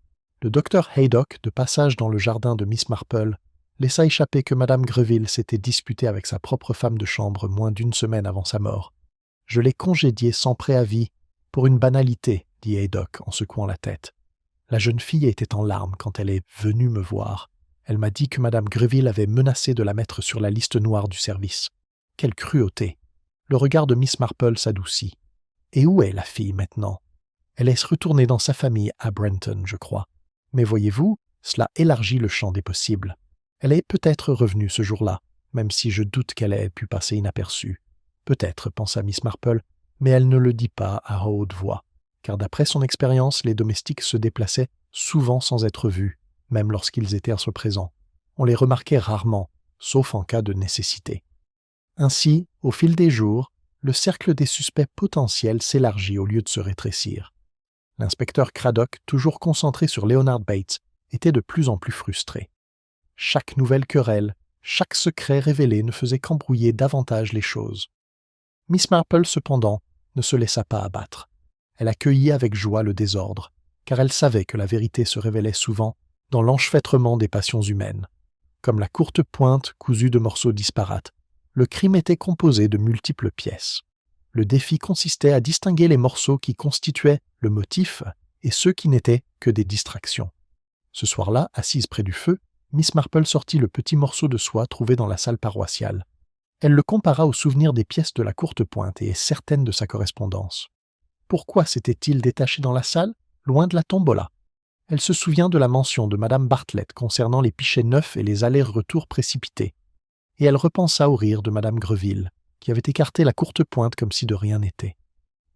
Le docteur Haydock, de passage dans le jardin de Miss Marple, laissa échapper que Madame Greville s'était disputée avec sa propre femme de chambre moins d'une semaine avant sa mort. « Je l'ai congédiée sans préavis pour une banalité, » dit Haydock en secouant la tête. La jeune fille était en larmes quand elle est venue me voir. Elle m'a dit que Madame Greville avait menacé de la mettre sur la liste noire du service. Quelle cruauté! Le regard de Miss Marple s'adoucit. Et où est la fille maintenant? Elle est retournée dans sa famille à Brenton, je crois. Mais voyez-vous, cela élargit le champ des possibles. Elle est peut-être revenue ce jour-là, même si je doute qu'elle ait pu passer inaperçue. Peut-être, pensa Miss Marple, mais elle ne le dit pas à haute voix, car d'après son expérience, les domestiques se déplaçaient souvent sans être vus, même lorsqu'ils étaient à ce présent. On les remarquait rarement, sauf en cas de nécessité. Ainsi, au fil des jours, le cercle des suspects potentiels s'élargit au lieu de se rétrécir. L'inspecteur Craddock, toujours concentré sur Leonard Bates, était de plus en plus frustré. Chaque nouvelle querelle, chaque secret révélé ne faisait qu'embrouiller davantage les choses. Miss Marple, cependant, ne se laissa pas abattre. Elle accueillit avec joie le désordre, car elle savait que la vérité se révélait souvent dans l'enchevêtrement des passions humaines. Comme la courte pointe cousue de morceaux disparates, le crime était composé de multiples pièces. Le défi consistait à distinguer les morceaux qui constituaient le motif et ceux qui n'étaient que des distractions. Ce soir-là, assise près du feu, Miss Marple sortit le petit morceau de soie trouvé dans la salle paroissiale. Elle le compara au souvenir des pièces de la courte pointe et est certaine de sa correspondance. Pourquoi s'était-il détaché dans la salle, loin de la tombola? Elle se souvient de la mention de Madame Bartlett concernant les pichets neufs et les allers-retours précipités. Et elle repensa au rire de Madame Greville, qui avait écarté la courte pointe comme si de rien n'était.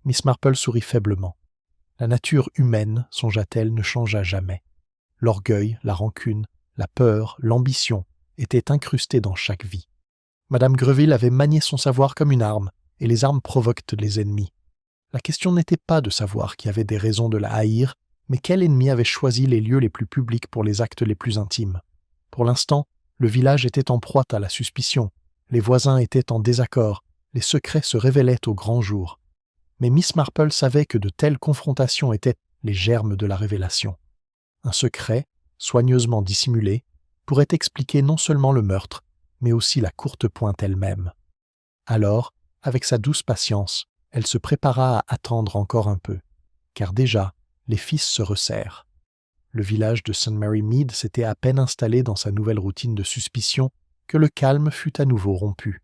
Miss Marple sourit faiblement. La nature humaine, songea-t-elle, ne changea jamais. L'orgueil, la rancune, la peur, l'ambition étaient incrustés dans chaque vie. Madame Greville avait manié son savoir comme une arme, et les armes provoquent les ennemis. La question n'était pas de savoir qui avait des raisons de la haïr, mais quel ennemi avait choisi les lieux les plus publics pour les actes les plus intimes. Pour l'instant, le village était en proie à la suspicion, les voisins étaient en désaccord, les secrets se révélaient au grand jour. Mais Miss Marple savait que de telles confrontations étaient les germes de la révélation. Un secret, soigneusement dissimulé, pourrait expliquer non seulement le meurtre, mais aussi la courte pointe elle-même. Alors, avec sa douce patience, elle se prépara à attendre encore un peu, car déjà, les fils se resserrent. Le village de St. Mary Mead s'était à peine installé dans sa nouvelle routine de suspicion que le calme fut à nouveau rompu.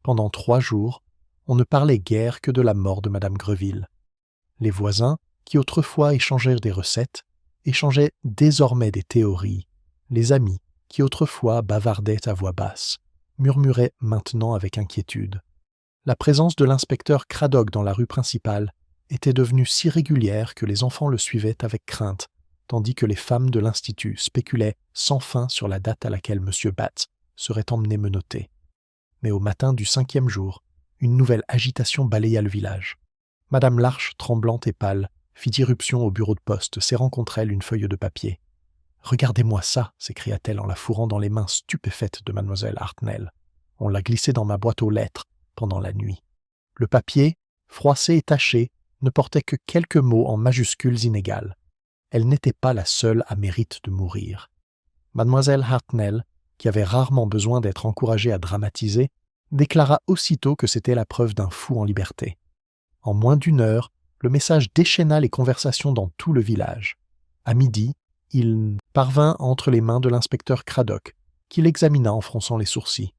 Pendant 3 jours, on ne parlait guère que de la mort de Madame Greville. Les voisins, qui autrefois échangèrent des recettes, échangeaient désormais des théories. Les amis, qui autrefois bavardaient à voix basse, murmuraient maintenant avec inquiétude. La présence de l'inspecteur Craddock dans la rue principale était devenue si régulière que les enfants le suivaient avec crainte, tandis que les femmes de l'Institut spéculaient sans fin sur la date à laquelle M. Bates serait emmené menotté. Mais au matin du 5e jour, une nouvelle agitation balaya le village. Madame Larche, tremblante et pâle, fit irruption au bureau de poste, serrant contre elle une feuille de papier. « Regardez-moi ça !» s'écria-t-elle en la fourrant dans les mains stupéfaites de mademoiselle Hartnell. On l'a glissé dans ma boîte aux lettres pendant la nuit. Le papier, froissé et taché, ne portait que quelques mots en majuscules inégales. Elle n'était pas la seule à mérite de mourir. Mademoiselle Hartnell, qui avait rarement besoin d'être encouragée à dramatiser, déclara aussitôt que c'était la preuve d'un fou en liberté. En moins d'1 heure, le message déchaîna les conversations dans tout le village. À midi, il parvint entre les mains de l'inspecteur Craddock, qui l'examina en fronçant les sourcils.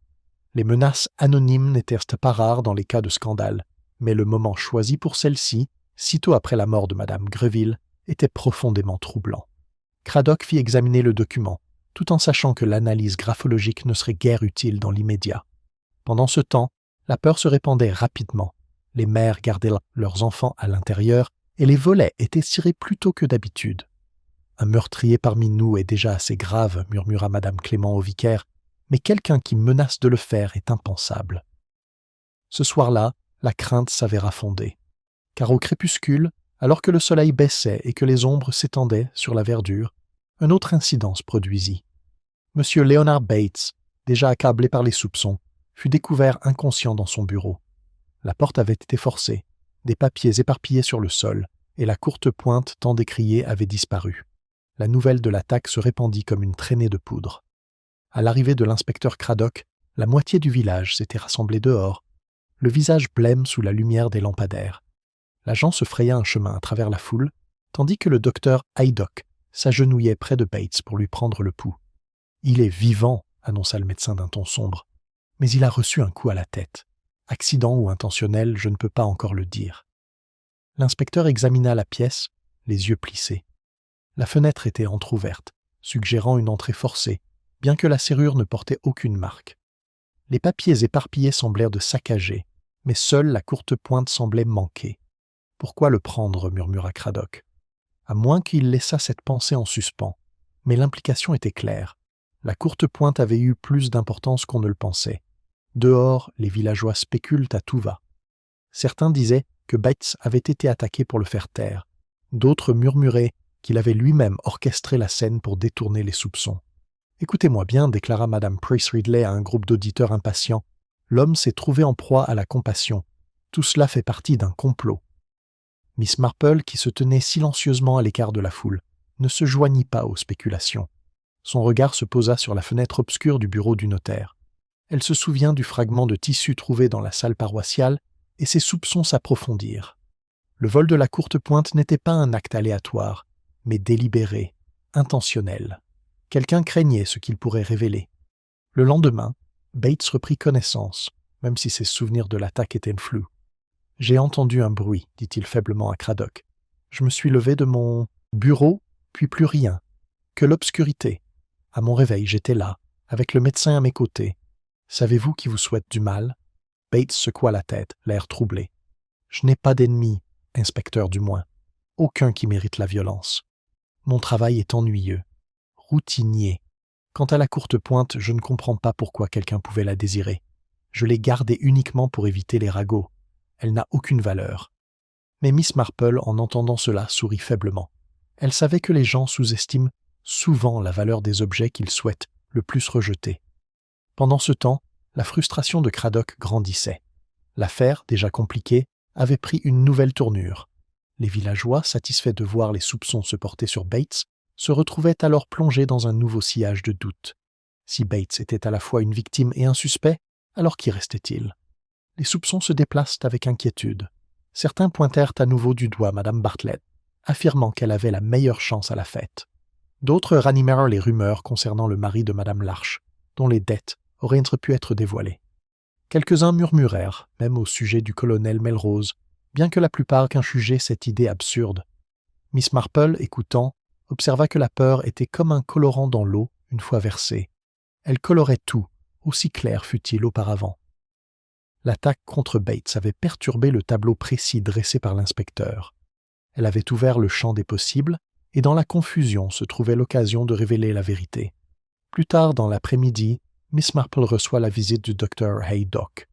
Les menaces anonymes n'étaient pas rares dans les cas de scandale, mais le moment choisi pour celle-ci, sitôt après la mort de Madame Greville, était profondément troublant. Craddock fit examiner le document, tout en sachant que l'analyse graphologique ne serait guère utile dans l'immédiat. Pendant ce temps, la peur se répandait rapidement. Les mères gardaient leurs enfants à l'intérieur et les volets étaient cirés plus tôt que d'habitude. « Un meurtrier parmi nous est déjà assez grave, » murmura Madame Clément au vicaire, « mais quelqu'un qui menace de le faire est impensable. » Ce soir-là, la crainte s'avéra fondée, car au crépuscule, alors que le soleil baissait et que les ombres s'étendaient sur la verdure, Un autre incident se produisit. Monsieur Leonard Bates, déjà accablé par les soupçons, fut découvert inconscient dans son bureau. La porte avait été forcée, des papiers éparpillés sur le sol, et la courte pointe tant décriée avait disparu. La nouvelle de l'attaque se répandit comme une traînée de poudre. À l'arrivée de l'inspecteur Craddock, la moitié du village s'était rassemblée dehors, le visage blême sous la lumière des lampadaires. L'agent se fraya un chemin à travers la foule, tandis que le docteur Haydock s'agenouillait près de Bates pour lui prendre le pouls. « Il est vivant », annonça le médecin d'un ton sombre, « mais il a reçu un coup à la tête. Accident ou intentionnel, je ne peux pas encore le dire. » L'inspecteur examina la pièce, les yeux plissés. La fenêtre était entr'ouverte, suggérant une entrée forcée, bien que la serrure ne portait aucune marque. Les papiers éparpillés semblèrent de saccager, mais seule la courte pointe semblait manquer. « Pourquoi le prendre » murmura Craddock. À moins qu'il laissât cette pensée en suspens. Mais l'implication était claire. La courte pointe avait eu plus d'importance qu'on ne le pensait. Dehors, les villageois spéculent à tout va. Certains disaient que Bates avait été attaqué pour le faire taire. D'autres murmuraient qu'il avait lui-même orchestré la scène pour détourner les soupçons. « Écoutez-moi bien » déclara Madame Price Ridley à un groupe d'auditeurs impatients. « L'homme s'est trouvé en proie à la compassion. Tout cela fait partie d'un complot. » Miss Marple, qui se tenait silencieusement à l'écart de la foule, ne se joignit pas aux spéculations. Son regard se posa sur la fenêtre obscure du bureau du notaire. Elle se souvint du fragment de tissu trouvé dans la salle paroissiale, et ses soupçons s'approfondirent. Le vol de la courte pointe n'était pas un acte aléatoire, mais délibéré, intentionnel. Quelqu'un craignait ce qu'il pourrait révéler. Le lendemain, Bates reprit connaissance, même si ses souvenirs de l'attaque étaient flous. « J'ai entendu un bruit, dit-il faiblement à Craddock. Je me suis levé de mon bureau, puis plus rien. Que l'obscurité. À mon réveil, j'étais là, avec le médecin à mes côtés. Savez-vous qui vous souhaite du mal ?» Bates secoua la tête, l'air troublé. « Je n'ai pas d'ennemi, inspecteur du moins. Aucun qui mérite la violence. Mon travail est ennuyeux, routinier. Quant à la courte pointe, je ne comprends pas pourquoi quelqu'un pouvait la désirer. Je l'ai gardée uniquement pour éviter les ragots. Elle n'a aucune valeur. » Mais Miss Marple, en entendant cela, sourit faiblement. Elle savait que les gens sous-estiment souvent la valeur des objets qu'ils souhaitent le plus rejeter. Pendant ce temps, la frustration de Craddock grandissait. L'affaire, déjà compliquée, avait pris une nouvelle tournure. Les villageois, satisfaits de voir les soupçons se porter sur Bates, se retrouvaient alors plongés dans un nouveau sillage de doute. Si Bates était à la fois une victime et un suspect, alors qu'y restait-il ? Les soupçons se déplacent avec inquiétude. Certains pointèrent à nouveau du doigt Madame Bartlett, affirmant qu'elle avait la meilleure chance à la fête. D'autres ranimèrent les rumeurs concernant le mari de Madame Larche, dont les dettes auraient pu être dévoilées. Quelques-uns murmurèrent, même au sujet du colonel Melrose, bien que la plupart jugeaient cette idée absurde. Miss Marple, écoutant, observa que la peur était comme un colorant dans l'eau une fois versée. Elle colorait tout, aussi clair fût-il auparavant. L'attaque contre Bates avait perturbé le tableau précis dressé par l'inspecteur. Elle avait ouvert le champ des possibles, et dans la confusion se trouvait l'occasion de révéler la vérité. Plus tard dans l'après-midi, Miss Marple reçoit la visite du docteur Haydock.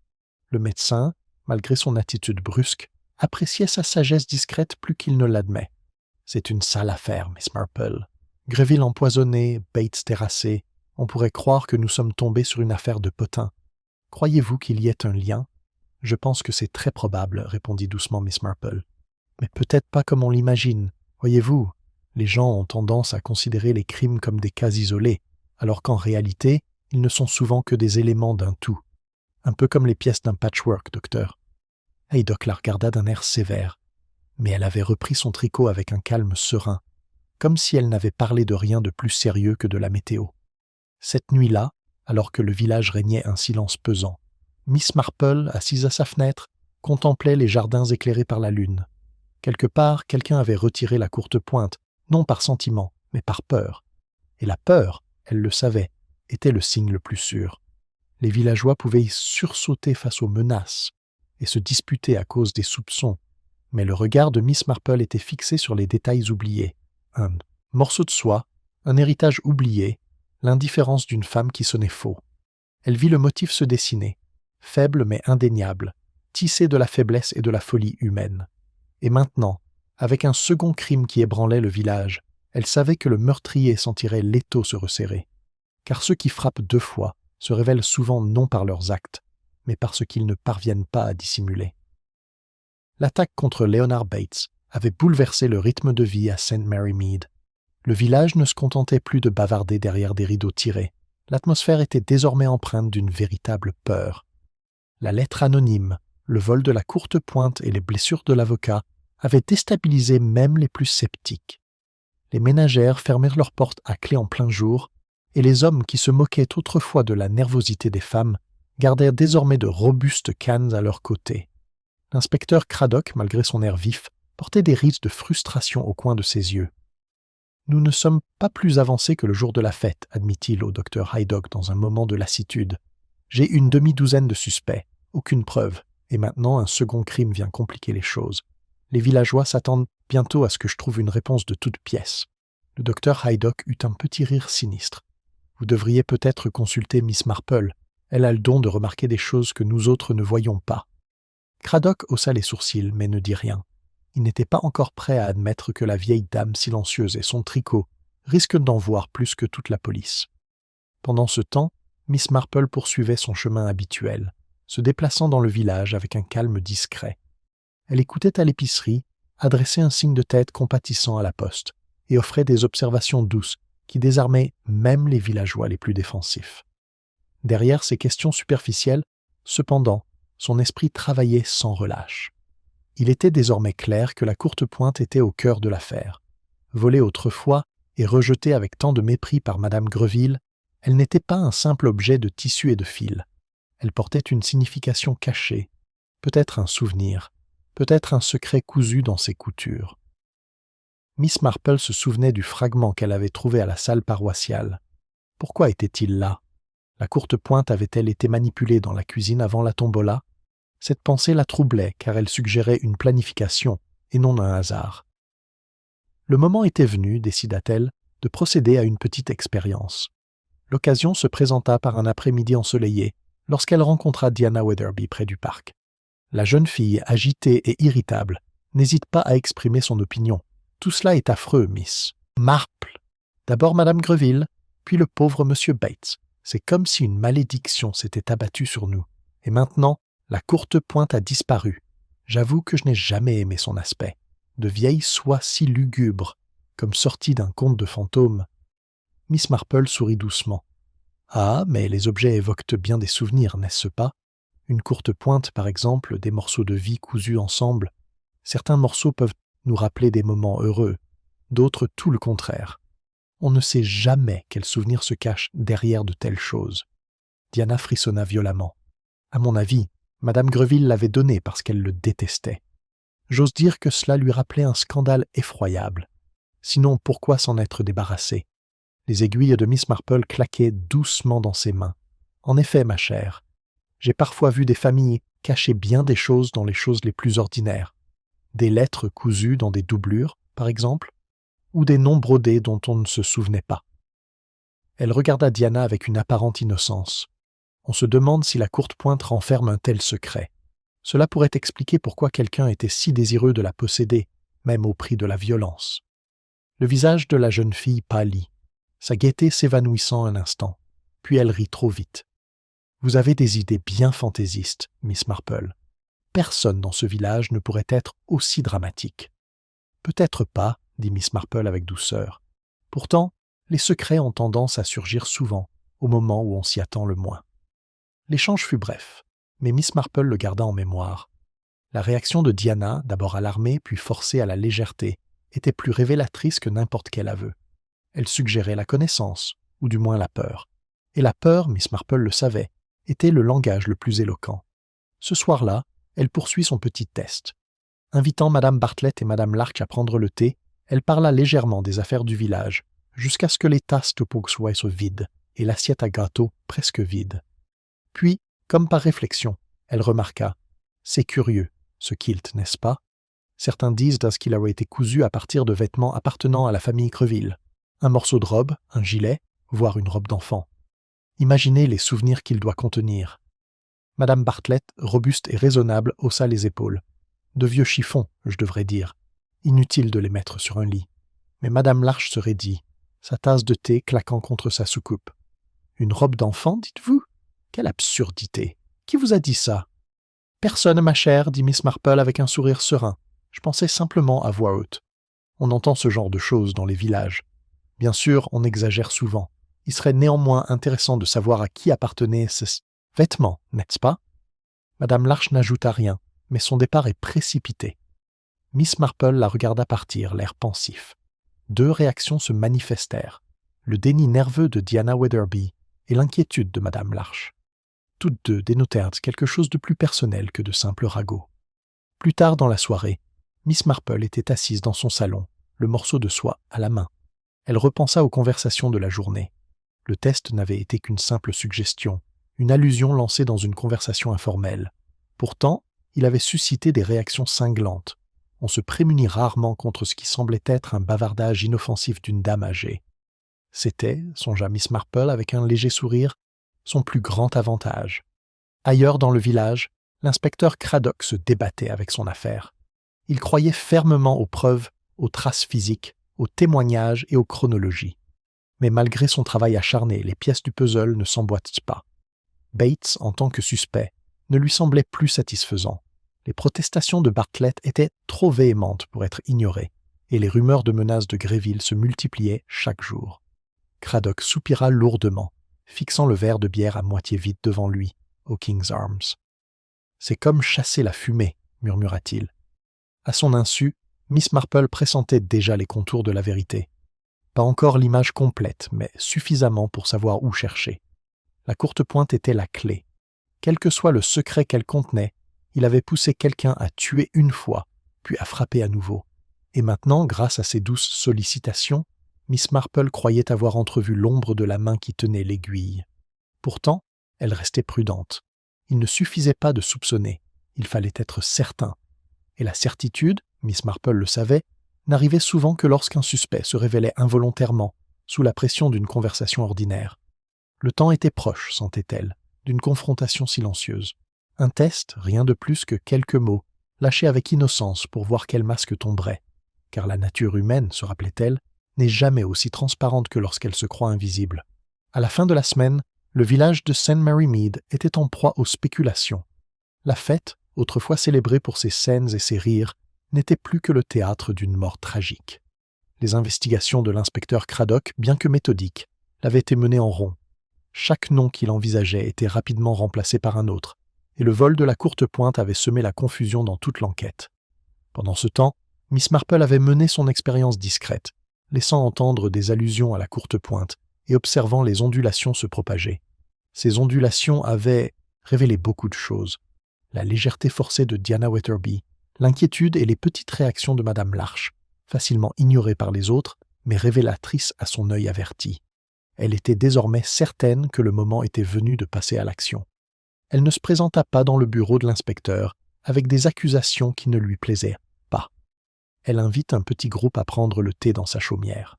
Le médecin, malgré son attitude brusque, appréciait sa sagesse discrète plus qu'il ne l'admet. « C'est une sale affaire, Miss Marple. Greville empoisonné, Bates terrassé. On pourrait croire que nous sommes tombés sur une affaire de potin. Croyez-vous qu'il y ait un lien ? » « Je pense que c'est très probable, » répondit doucement Miss Marple. « Mais peut-être pas comme on l'imagine. Voyez-vous, les gens ont tendance à considérer les crimes comme des cas isolés, alors qu'en réalité, ils ne sont souvent que des éléments d'un tout. Un peu comme les pièces d'un patchwork, docteur. » Haydock la regarda d'un air sévère, mais elle avait repris son tricot avec un calme serein, comme si elle n'avait parlé de rien de plus sérieux que de la météo. Cette nuit-là, alors que le village régnait un silence pesant, Miss Marple, assise à sa fenêtre, contemplait les jardins éclairés par la lune. Quelque part, quelqu'un avait retiré la courte pointe, non par sentiment, mais par peur. Et la peur, elle le savait, était le signe le plus sûr. Les villageois pouvaient sursauter face aux menaces et se disputer à cause des soupçons, mais le regard de Miss Marple était fixé sur les détails oubliés. Un morceau de soie, un héritage oublié, l'indifférence d'une femme qui sonnait faux. Elle vit le motif se dessiner, faible mais indéniable, tissé de la faiblesse et de la folie humaine. Et maintenant, avec un second crime qui ébranlait le village, Elle savait que le meurtrier sentirait l'étau se resserrer, car ceux qui frappent 2 fois se révèlent souvent non par leurs actes, mais parce qu'ils ne parviennent pas à dissimuler. L'attaque contre Leonard Bates avait bouleversé le rythme de vie à St. Mary Mead. Le village ne se contentait plus de bavarder derrière des rideaux tirés. L'atmosphère était désormais empreinte d'une véritable peur. La lettre anonyme, le vol de la courte pointe et les blessures de l'avocat avaient déstabilisé même les plus sceptiques. Les ménagères fermèrent leurs portes à clé en plein jour, et les hommes qui se moquaient autrefois de la nervosité des femmes gardèrent désormais de robustes cannes à leur côté. L'inspecteur Craddock, malgré son air vif, portait des rides de frustration au coin de ses yeux. « Nous ne sommes pas plus avancés que le jour de la fête, admit-il au docteur Haydock dans un moment de lassitude. J'ai une demi-douzaine de suspects, aucune preuve, et maintenant un second crime vient compliquer les choses. Les villageois s'attendent bientôt à ce que je trouve une réponse de toute pièce. » Le docteur Haydock eut un petit rire sinistre. « Vous devriez peut-être consulter Miss Marple. Elle a le don de remarquer des choses que nous autres ne voyons pas. » Craddock haussa les sourcils, mais ne dit rien. Il n'était pas encore prêt à admettre que la vieille dame silencieuse et son tricot risquent d'en voir plus que toute la police. Pendant ce temps, Miss Marple poursuivait son chemin habituel, se déplaçant dans le village avec un calme discret. Elle écoutait à l'épicerie, adressait un signe de tête compatissant à la poste, et offrait des observations douces qui désarmaient même les villageois les plus défensifs. Derrière ces questions superficielles, cependant, son esprit travaillait sans relâche. Il était désormais clair que la courte pointe était au cœur de l'affaire. Volée autrefois et rejetée avec tant de mépris par Madame Greville, elle n'était pas un simple objet de tissu et de fil. Elle portait une signification cachée, peut-être un souvenir, peut-être un secret cousu dans ses coutures. Miss Marple se souvenait du fragment qu'elle avait trouvé à la salle paroissiale. Pourquoi était-il là? La courte pointe avait-elle été manipulée dans la cuisine avant la tombola? Cette pensée la troublait car elle suggérait une planification et non un hasard. Le moment était venu, décida-t-elle, de procéder à une petite expérience. L'occasion se présenta par un après-midi ensoleillé lorsqu'elle rencontra Diana Weatherby près du parc. La jeune fille, agitée et irritable, n'hésite pas à exprimer son opinion. « Tout cela est affreux, Miss Marple. D'abord Madame Greville, puis le pauvre Monsieur Bates. C'est comme si une malédiction s'était abattue sur nous. Et maintenant, la courte pointe a disparu. J'avoue que je n'ai jamais aimé son aspect. De vieille soie si lugubre, comme sortie d'un conte de fantômes. » Miss Marple sourit doucement. « Ah, mais les objets évoquent bien des souvenirs, n'est-ce pas? Une courte pointe, par exemple, des morceaux de vie cousus ensemble. Certains morceaux peuvent nous rappeler des moments heureux, d'autres tout le contraire. On ne sait jamais quel souvenir se cache derrière de telles choses. » Diana frissonna violemment. « À mon avis, Madame Greville l'avait donné parce qu'elle le détestait. J'ose dire que cela lui rappelait un scandale effroyable. Sinon, pourquoi s'en être débarrassé? » Les aiguilles de Miss Marple claquaient doucement dans ses mains. « En effet, ma chère, j'ai parfois vu des familles cacher bien des choses dans les choses les plus ordinaires. Des lettres cousues dans des doublures, par exemple, ou des noms brodés dont on ne se souvenait pas. » Elle regarda Diana avec une apparente innocence. On se demande si la courte pointe renferme un tel secret. Cela pourrait expliquer pourquoi quelqu'un était si désireux de la posséder, même au prix de la violence. Le visage de la jeune fille pâlit, sa gaieté s'évanouissant un instant, puis elle rit trop vite. « Vous avez des idées bien fantaisistes, Miss Marple. Personne dans ce village ne pourrait être aussi dramatique. »« Peut-être pas, » dit Miss Marple avec douceur. « Pourtant, les secrets ont tendance à surgir souvent, au moment où on s'y attend le moins. » L'échange fut bref, mais Miss Marple le garda en mémoire. La réaction de Diana, d'abord alarmée puis forcée à la légèreté, était plus révélatrice que n'importe quel aveu. Elle suggérait la connaissance, ou du moins la peur. Et la peur, Miss Marple le savait, était le langage le plus éloquent. Ce soir-là, elle poursuit son petit test. Invitant Madame Bartlett et Madame Larch à prendre le thé, elle parla légèrement des affaires du village, jusqu'à ce que les tasses de Poughkeepsie soient vides et l'assiette à gâteau presque vide. Puis, comme par réflexion, elle remarqua « C'est curieux, ce kilt, n'est-ce pas? Certains disent qu'il aurait été cousu à partir de vêtements appartenant à la famille Greville. Un morceau de robe, un gilet, voire une robe d'enfant. Imaginez les souvenirs qu'il doit contenir. » Madame Bartlett, robuste et raisonnable, haussa les épaules. « De vieux chiffons, je devrais dire. Inutile de les mettre sur un lit. Mais Madame Larche se raidit, sa tasse de thé claquant contre sa soucoupe. « Une robe d'enfant, dites-vous? Quelle absurdité! Qui vous a dit ça? »« Personne, ma chère, dit Miss Marple avec un sourire serein. Je pensais simplement à voix haute. On entend ce genre de choses dans les villages. Bien sûr, on exagère souvent. Il serait néanmoins intéressant de savoir à qui appartenaient ces vêtements, n'est-ce pas? » Madame Larche n'ajouta rien, mais son départ est précipité. Miss Marple la regarda partir, l'air pensif. Deux réactions se manifestèrent, le déni nerveux de Diana Weatherby et l'inquiétude de Madame Larche. Toutes deux dénotèrent quelque chose de plus personnel que de simples ragots. Plus tard dans la soirée, Miss Marple était assise dans son salon, le morceau de soie à la main. Elle repensa aux conversations de la journée. Le test n'avait été qu'une simple suggestion, une allusion lancée dans une conversation informelle. Pourtant, il avait suscité des réactions cinglantes. On se prémunit rarement contre ce qui semblait être un bavardage inoffensif d'une dame âgée. C'était, songea Miss Marple avec un léger sourire, son plus grand avantage. Ailleurs dans le village, l'inspecteur Craddock se débattait avec son affaire. Il croyait fermement aux preuves, aux traces physiques, aux témoignages et aux chronologies. Mais malgré son travail acharné, les pièces du puzzle ne s'emboîtent pas. Bates, en tant que suspect, ne lui semblait plus satisfaisant. Les protestations de Bartlett étaient trop véhémentes pour être ignorées, et les rumeurs de menaces de Gréville se multipliaient chaque jour. Craddock soupira lourdement, fixant le verre de bière à moitié vide devant lui, au King's Arms. « C'est comme chasser la fumée, » murmura-t-il. À son insu, Miss Marple pressentait déjà les contours de la vérité. Pas encore l'image complète, mais suffisamment pour savoir où chercher. La courte pointe était la clé. Quel que soit le secret qu'elle contenait, il avait poussé quelqu'un à tuer une fois, puis à frapper à nouveau. Et maintenant, grâce à ses douces sollicitations, Miss Marple croyait avoir entrevu l'ombre de la main qui tenait l'aiguille. Pourtant, elle restait prudente. Il ne suffisait pas de soupçonner, il fallait être certain. Et la certitude, Miss Marple le savait, n'arrivait souvent que lorsqu'un suspect se révélait involontairement, sous la pression d'une conversation ordinaire. Le temps était proche, sentait-elle, d'une confrontation silencieuse. Un test, rien de plus que quelques mots, lâchés avec innocence pour voir quel masque tomberait. Car la nature humaine, se rappelait-elle, n'est jamais aussi transparente que lorsqu'elle se croit invisible. À la fin de la semaine, le village de St. Mary Mead était en proie aux spéculations. La fête, autrefois célébrée pour ses scènes et ses rires, n'était plus que le théâtre d'une mort tragique. Les investigations de l'inspecteur Craddock, bien que méthodiques, l'avaient été menées en rond. Chaque nom qu'il envisageait était rapidement remplacé par un autre, et le vol de la courte pointe avait semé la confusion dans toute l'enquête. Pendant ce temps, Miss Marple avait mené son expérience discrète, laissant entendre des allusions à la courte pointe et observant les ondulations se propager. Ces ondulations avaient révélé beaucoup de choses. La légèreté forcée de Diana Weatherby, l'inquiétude et les petites réactions de Madame Larche, facilement ignorées par les autres, mais révélatrices à son œil averti. Elle était désormais certaine que le moment était venu de passer à l'action. Elle ne se présenta pas dans le bureau de l'inspecteur avec des accusations qui ne lui plaisaient pas. Elle invite un petit groupe à prendre le thé dans sa chaumière.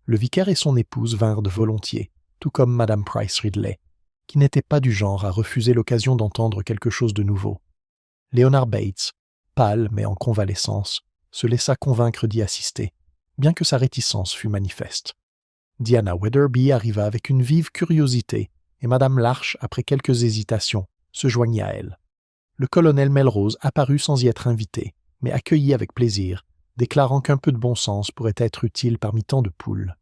Le vicaire et son épouse vinrent de volontiers, tout comme Madame Price Ridley, qui n'était pas du genre à refuser l'occasion d'entendre quelque chose de nouveau. Leonard Bates, pâle mais en convalescence, se laissa convaincre d'y assister, bien que sa réticence fût manifeste. Diana Weatherby arriva avec une vive curiosité, et Madame Larche, après quelques hésitations, se joignit à elle. Le colonel Melrose apparut sans y être invité, mais accueilli avec plaisir, déclarant qu'un peu de bon sens pourrait être utile parmi tant de poules.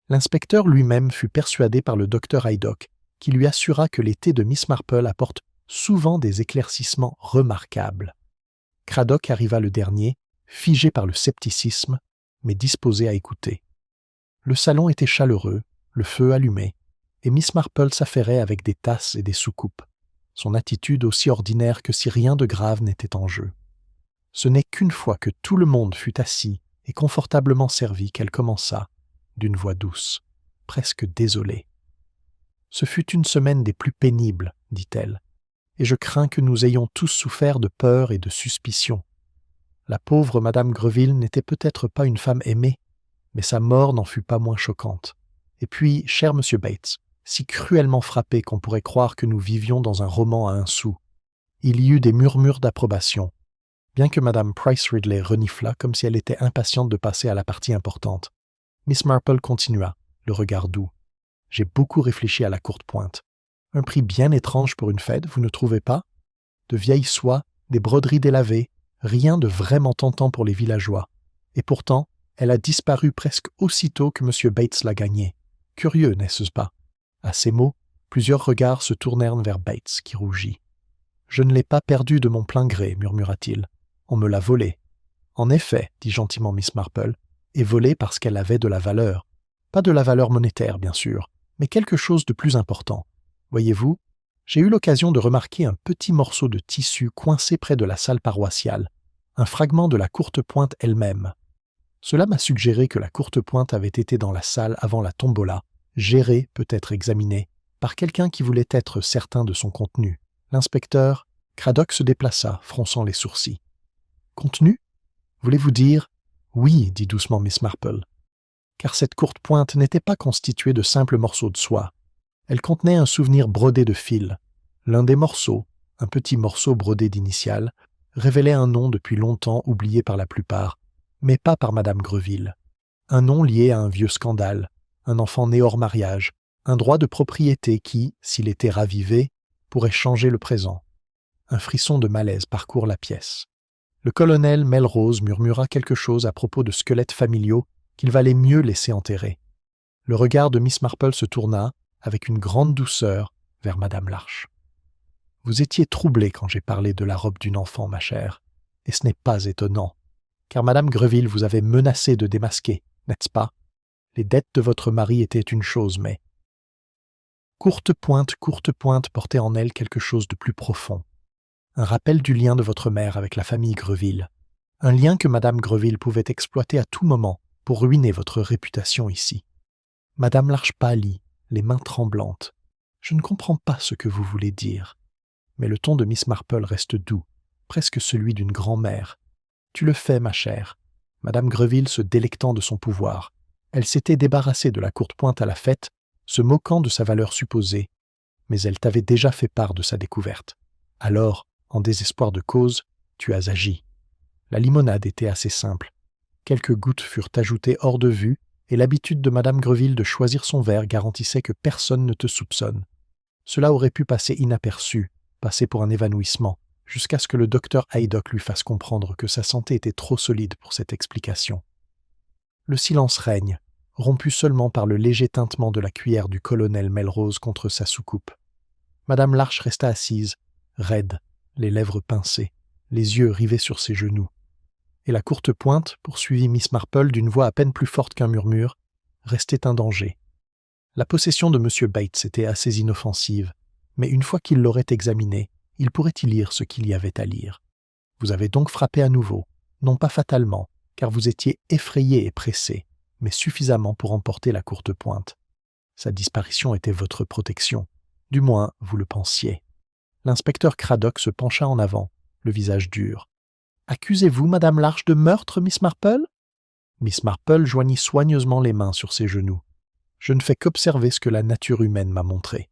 L'inspecteur lui-même fut persuadé par le docteur Haydock, qui lui assura que les thés de Miss Marple apportent souvent des éclaircissements remarquables. Craddock arriva le dernier, figé par le scepticisme, mais disposé à écouter. Le salon était chaleureux, le feu allumé, et Miss Marple s'affairait avec des tasses et des soucoupes, son attitude aussi ordinaire que si rien de grave n'était en jeu. Ce n'est qu'une fois que tout le monde fut assis et confortablement servi qu'elle commença, d'une voix douce, presque désolée. « Ce fut une semaine des plus pénibles, dit-elle, et je crains que nous ayons tous souffert de peur et de suspicion. La pauvre Madame Greville n'était peut-être pas une femme aimée, mais sa mort n'en fut pas moins choquante. Et puis, cher Monsieur Bates, si cruellement frappé qu'on pourrait croire que nous vivions dans un roman à un sou. Il y eut des murmures d'approbation, bien que Madame Price Ridley reniflât comme si elle était impatiente de passer à la partie importante. Miss Marple continua, le regard doux. « J'ai beaucoup réfléchi à la courte pointe. Un prix bien étrange pour une fête, vous ne trouvez pas? De vieilles soies, des broderies délavées, rien de vraiment tentant pour les villageois. Et pourtant, elle a disparu presque aussitôt que M. Bates l'a gagnée. Curieux, n'est-ce pas? » À ces mots, plusieurs regards se tournèrent vers Bates, qui rougit. « Je ne l'ai pas perdue de mon plein gré, murmura-t-il. On me l'a volée. » « En effet, dit gentiment Miss Marple, et volée parce qu'elle avait de la valeur. Pas de la valeur monétaire, bien sûr, mais quelque chose de plus important. Voyez-vous, j'ai eu l'occasion de remarquer un petit morceau de tissu coincé près de la salle paroissiale, un fragment de la courte pointe elle-même. Cela m'a suggéré que la courte pointe avait été dans la salle avant la tombola, gérée, peut-être examinée, par quelqu'un qui voulait être certain de son contenu. L'inspecteur Craddock se déplaça, fronçant les sourcils. « Contenu ? Voulez-vous dire ? » « Oui, dit doucement Miss Marple, car cette courte pointe n'était pas constituée de simples morceaux de soie. Elle contenait un souvenir brodé de fils. L'un des morceaux, un petit morceau brodé d'initiales, révélait un nom depuis longtemps oublié par la plupart, mais pas par Madame Greville. Un nom lié à un vieux scandale, un enfant né hors mariage, un droit de propriété qui, s'il était ravivé, pourrait changer le présent. Un frisson de malaise parcourt la pièce. Le colonel Melrose murmura quelque chose à propos de squelettes familiaux qu'il valait mieux laisser enterrer. Le regard de Miss Marple se tourna, avec une grande douceur, vers Madame Larche. « Vous étiez troublée quand j'ai parlé de la robe d'une enfant, ma chère, et ce n'est pas étonnant, car Madame Greville vous avait menacé de démasquer, n'est-ce pas? Les dettes de votre mari étaient une chose, mais... » Courte pointe portait en elle quelque chose de plus profond. Un rappel du lien de votre mère avec la famille Greville. Un lien que Madame Greville pouvait exploiter à tout moment pour ruiner votre réputation ici. Madame Larche pâlit, les mains tremblantes. « Je ne comprends pas ce que vous voulez dire. » Mais le ton de Miss Marple reste doux, presque celui d'une grand-mère. « Tu le fais, ma chère. » Madame Greville se délectant de son pouvoir. Elle s'était débarrassée de la courte pointe à la fête, se moquant de sa valeur supposée, mais elle t'avait déjà fait part de sa découverte. Alors, en désespoir de cause, tu as agi. La limonade était assez simple. Quelques gouttes furent ajoutées hors de vue, et l'habitude de Madame Greville de choisir son verre garantissait que personne ne te soupçonne. Cela aurait pu passer inaperçu, passer pour un évanouissement, jusqu'à ce que le docteur Haydock lui fasse comprendre que sa santé était trop solide pour cette explication. Le silence règne, rompu seulement par le léger tintement de la cuillère du colonel Melrose contre sa soucoupe. Madame Larche resta assise, raide, les lèvres pincées, les yeux rivés sur ses genoux. Et la courte pointe, poursuivit Miss Marple d'une voix à peine plus forte qu'un murmure, restait un danger. La possession de M. Bates était assez inoffensive, mais une fois qu'il l'aurait examinée, il pourrait y lire ce qu'il y avait à lire. Vous avez donc frappé à nouveau, non pas fatalement, car vous étiez effrayé et pressé, mais suffisamment pour emporter la courte pointe. Sa disparition était votre protection, du moins vous le pensiez. L'inspecteur Craddock se pencha en avant, le visage dur. « Accusez-vous Madame Larche de meurtre, Miss Marple ?» Miss Marple joignit soigneusement les mains sur ses genoux. « Je ne fais qu'observer ce que la nature humaine m'a montré.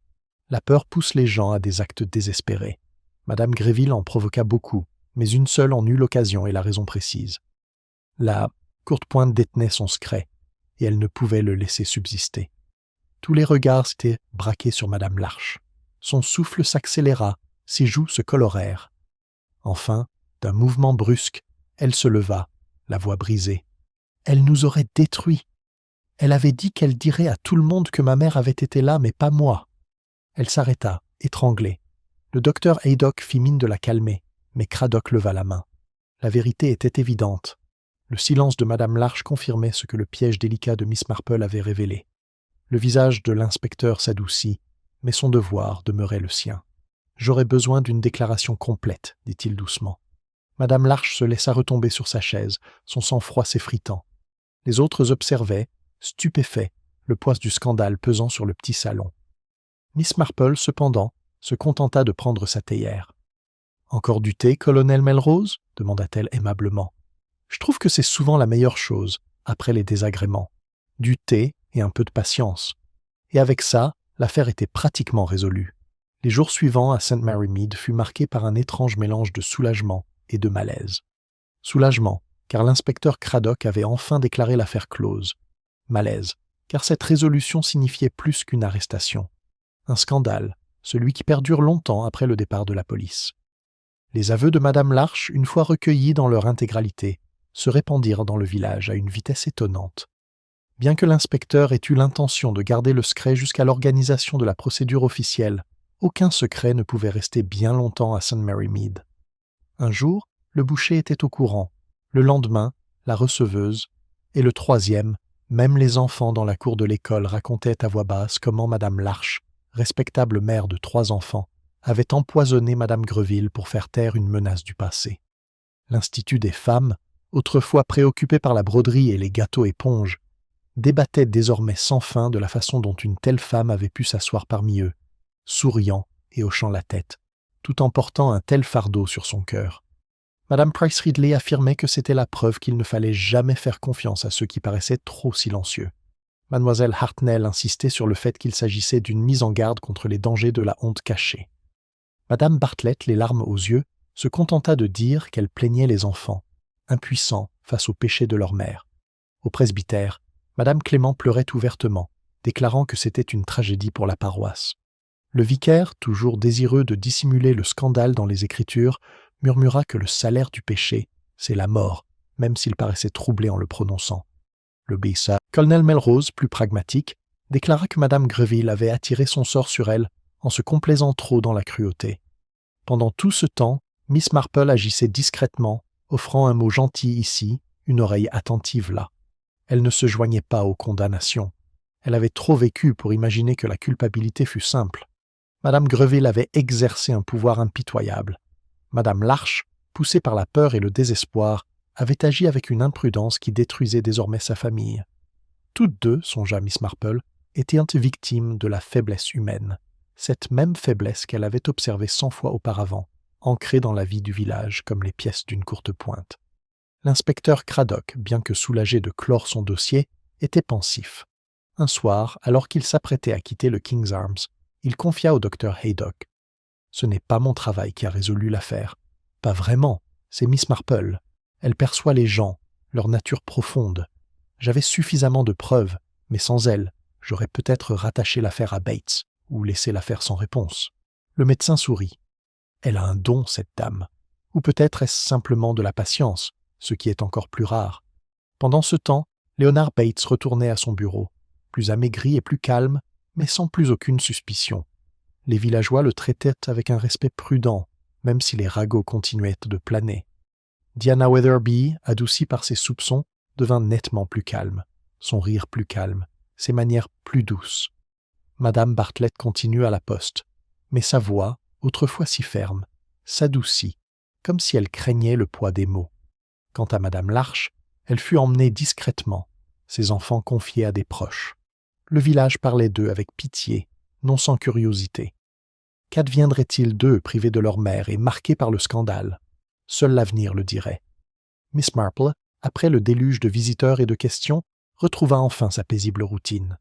La peur pousse les gens à des actes désespérés. Madame Greville en provoqua beaucoup, mais une seule en eut l'occasion et la raison précise. La courte pointe détenait son secret, et elle ne pouvait le laisser subsister. Tous les regards s'étaient braqués sur Madame Larche. Son souffle s'accéléra, ses joues se colorèrent. Enfin, d'un mouvement brusque, elle se leva, la voix brisée. Elle nous aurait détruits. Elle avait dit qu'elle dirait à tout le monde que ma mère avait été là, mais pas moi. Elle s'arrêta, étranglée. Le docteur Haydock fit mine de la calmer, mais Craddock leva la main. La vérité était évidente. Le silence de Madame Larche confirmait ce que le piège délicat de Miss Marple avait révélé. Le visage de l'inspecteur s'adoucit, mais son devoir demeurait le sien. « J'aurais besoin d'une déclaration complète, dit-il doucement. » Madame Larche se laissa retomber sur sa chaise, son sang-froid s'effritant. Les autres observaient, stupéfaits, le poids du scandale pesant sur le petit salon. Miss Marple, cependant, se contenta de prendre sa théière. « Encore du thé, colonel Melrose » demanda-t-elle aimablement. « Je trouve que c'est souvent la meilleure chose, après les désagréments. Du thé et un peu de patience. » Et avec ça, l'affaire était pratiquement résolue. Les jours suivants à St. Mary Mead fut marqué par un étrange mélange de soulagement et de malaise. Soulagement, car l'inspecteur Craddock avait enfin déclaré l'affaire close. Malaise, car cette résolution signifiait plus qu'une arrestation. Un scandale, celui qui perdure longtemps après le départ de la police. Les aveux de Madame Larche, une fois recueillis dans leur intégralité, se répandirent dans le village à une vitesse étonnante. Bien que l'inspecteur ait eu l'intention de garder le secret jusqu'à l'organisation de la procédure officielle, aucun secret ne pouvait rester bien longtemps à St. Mary Mead. Un jour, le boucher était au courant, le lendemain, la receveuse, et le troisième, même les enfants dans la cour de l'école racontaient à voix basse comment Madame Larche, respectable mère de 3 enfants, avait empoisonné Madame Greville pour faire taire une menace du passé. L'Institut des femmes, autrefois préoccupé par la broderie et les gâteaux éponges, débattait désormais sans fin de la façon dont une telle femme avait pu s'asseoir parmi eux, souriant et hochant la tête, tout en portant un tel fardeau sur son cœur. Madame Price Ridley affirmait que c'était la preuve qu'il ne fallait jamais faire confiance à ceux qui paraissaient trop silencieux. Mademoiselle Hartnell insistait sur le fait qu'il s'agissait d'une mise en garde contre les dangers de la honte cachée. Madame Bartlett, les larmes aux yeux, se contenta de dire qu'elle plaignait les enfants, impuissants face aux péchés de leur mère. Au presbytère, Madame Clément pleurait ouvertement, déclarant que c'était une tragédie pour la paroisse. Le vicaire, toujours désireux de dissimuler le scandale dans les Écritures, murmura que le salaire du péché, c'est la mort, même s'il paraissait troublé en le prononçant. Le baissa. Colonel Melrose, plus pragmatique, déclara que Madame Greville avait attiré son sort sur elle en se complaisant trop dans la cruauté. Pendant tout ce temps, Miss Marple agissait discrètement, offrant un mot gentil ici, une oreille attentive là. Elle ne se joignait pas aux condamnations. Elle avait trop vécu pour imaginer que la culpabilité fût simple. Madame Greville avait exercé un pouvoir impitoyable. Madame Larche, poussée par la peur et le désespoir, avait agi avec une imprudence qui détruisait désormais sa famille. Toutes deux, songea Miss Marple, étaient victimes de la faiblesse humaine, cette même faiblesse qu'elle avait observée 100 fois auparavant, ancrée dans la vie du village comme les pièces d'une courte pointe. L'inspecteur Craddock, bien que soulagé de clore son dossier, était pensif. Un soir, alors qu'il s'apprêtait à quitter le King's Arms, il confia au docteur Haydock. « Ce n'est pas mon travail qui a résolu l'affaire. Pas vraiment, c'est Miss Marple. Elle perçoit les gens, leur nature profonde. J'avais suffisamment de preuves, mais sans elle, j'aurais peut-être rattaché l'affaire à Bates, ou laissé l'affaire sans réponse. » Le médecin sourit. « Elle a un don, cette dame. Ou peut-être est-ce simplement de la patience, ce qui est encore plus rare. » Pendant ce temps, Leonard Bates retournait à son bureau, plus amaigri et plus calme, mais sans plus aucune suspicion. Les villageois le traitaient avec un respect prudent, même si les ragots continuaient de planer. Diana Weatherby, adoucie par ses soupçons, devint nettement plus calme, son rire plus calme, ses manières plus douces. Madame Bartlett continue à la poste, mais sa voix, autrefois si ferme, s'adoucit, comme si elle craignait le poids des mots. Quant à Madame Larche, elle fut emmenée discrètement, ses enfants confiés à des proches. Le village parlait d'eux avec pitié, non sans curiosité. Qu'adviendrait-il d'eux privés de leur mère et marqués par le scandale? Seul l'avenir le dirait. Miss Marple, après le déluge de visiteurs et de questions, retrouva enfin sa paisible routine.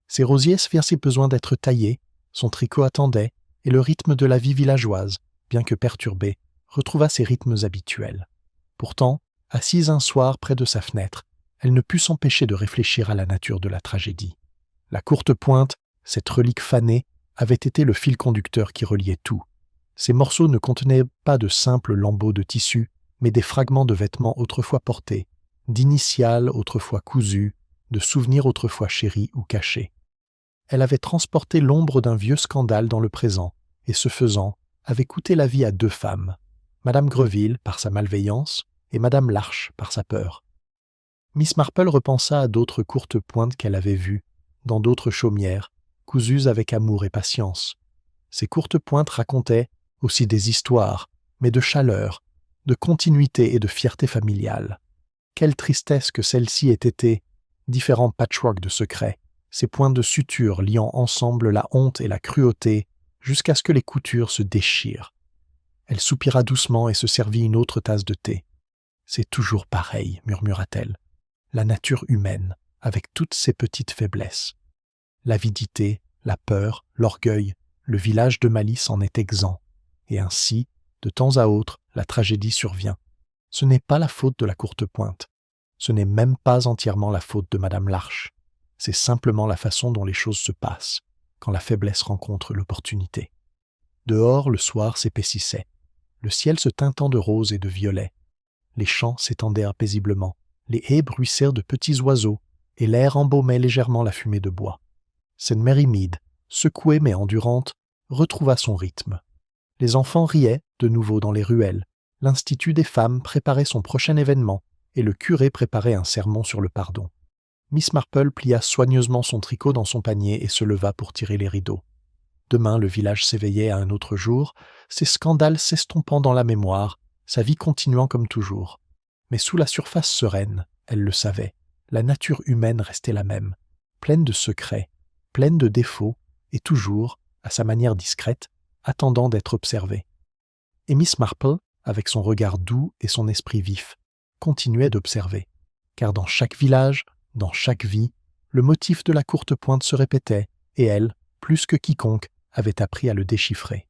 Ses rosiers firent ses besoins d'être taillés, son tricot attendait, et le rythme de la vie villageoise, bien que perturbé, retrouva ses rythmes habituels. Pourtant, assise un soir près de sa fenêtre, elle ne put s'empêcher de réfléchir à la nature de la tragédie. La courte pointe, cette relique fanée, avait été le fil conducteur qui reliait tout. Ces morceaux ne contenaient pas de simples lambeaux de tissu, mais des fragments de vêtements autrefois portés, d'initiales autrefois cousues, de souvenirs autrefois chéris ou cachés. Elle avait transporté l'ombre d'un vieux scandale dans le présent, et ce faisant, avait coûté la vie à 2 femmes, Madame Greville par sa malveillance et Madame Larche par sa peur. Miss Marple repensa à d'autres courtes pointes qu'elle avait vues, dans d'autres chaumières, cousues avec amour et patience. Ces courtes pointes racontaient aussi des histoires, mais de chaleur, de continuité et de fierté familiale. Quelle tristesse que celles-ci aient été, différents patchworks de secrets, ces points de suture liant ensemble la honte et la cruauté, jusqu'à ce que les coutures se déchirent. Elle soupira doucement et se servit une autre tasse de thé. « C'est toujours pareil, » murmura-t-elle. « La nature humaine, avec toutes ses petites faiblesses. L'avidité, la peur, l'orgueil, le village de malice en est exempt. Et ainsi, de temps à autre, la tragédie survient. Ce n'est pas la faute de la courte pointe. Ce n'est même pas entièrement la faute de Madame Larche. C'est simplement la façon dont les choses se passent, quand la faiblesse rencontre l'opportunité. Dehors, le soir s'épaississait, le ciel se teintant de rose et de violet. Les champs s'étendaient paisiblement, les haies bruissèrent de petits oiseaux, et l'air embaumait légèrement la fumée de bois. St. Mary Mead, secouée mais endurante, retrouva son rythme. Les enfants riaient de nouveau dans les ruelles, l'Institut des femmes préparait son prochain événement, et le curé préparait un sermon sur le pardon. Miss Marple plia soigneusement son tricot dans son panier et se leva pour tirer les rideaux. Demain, le village s'éveillait à un autre jour, ses scandales s'estompant dans la mémoire, sa vie continuant comme toujours. Mais sous la surface sereine, elle le savait, la nature humaine restait la même, pleine de secrets, pleine de défauts, et toujours, à sa manière discrète, attendant d'être observée. Et Miss Marple, avec son regard doux et son esprit vif, continuait d'observer, car dans chaque village, dans chaque vie, le motif de la courte pointe se répétait, et elle, plus que quiconque, avait appris à le déchiffrer.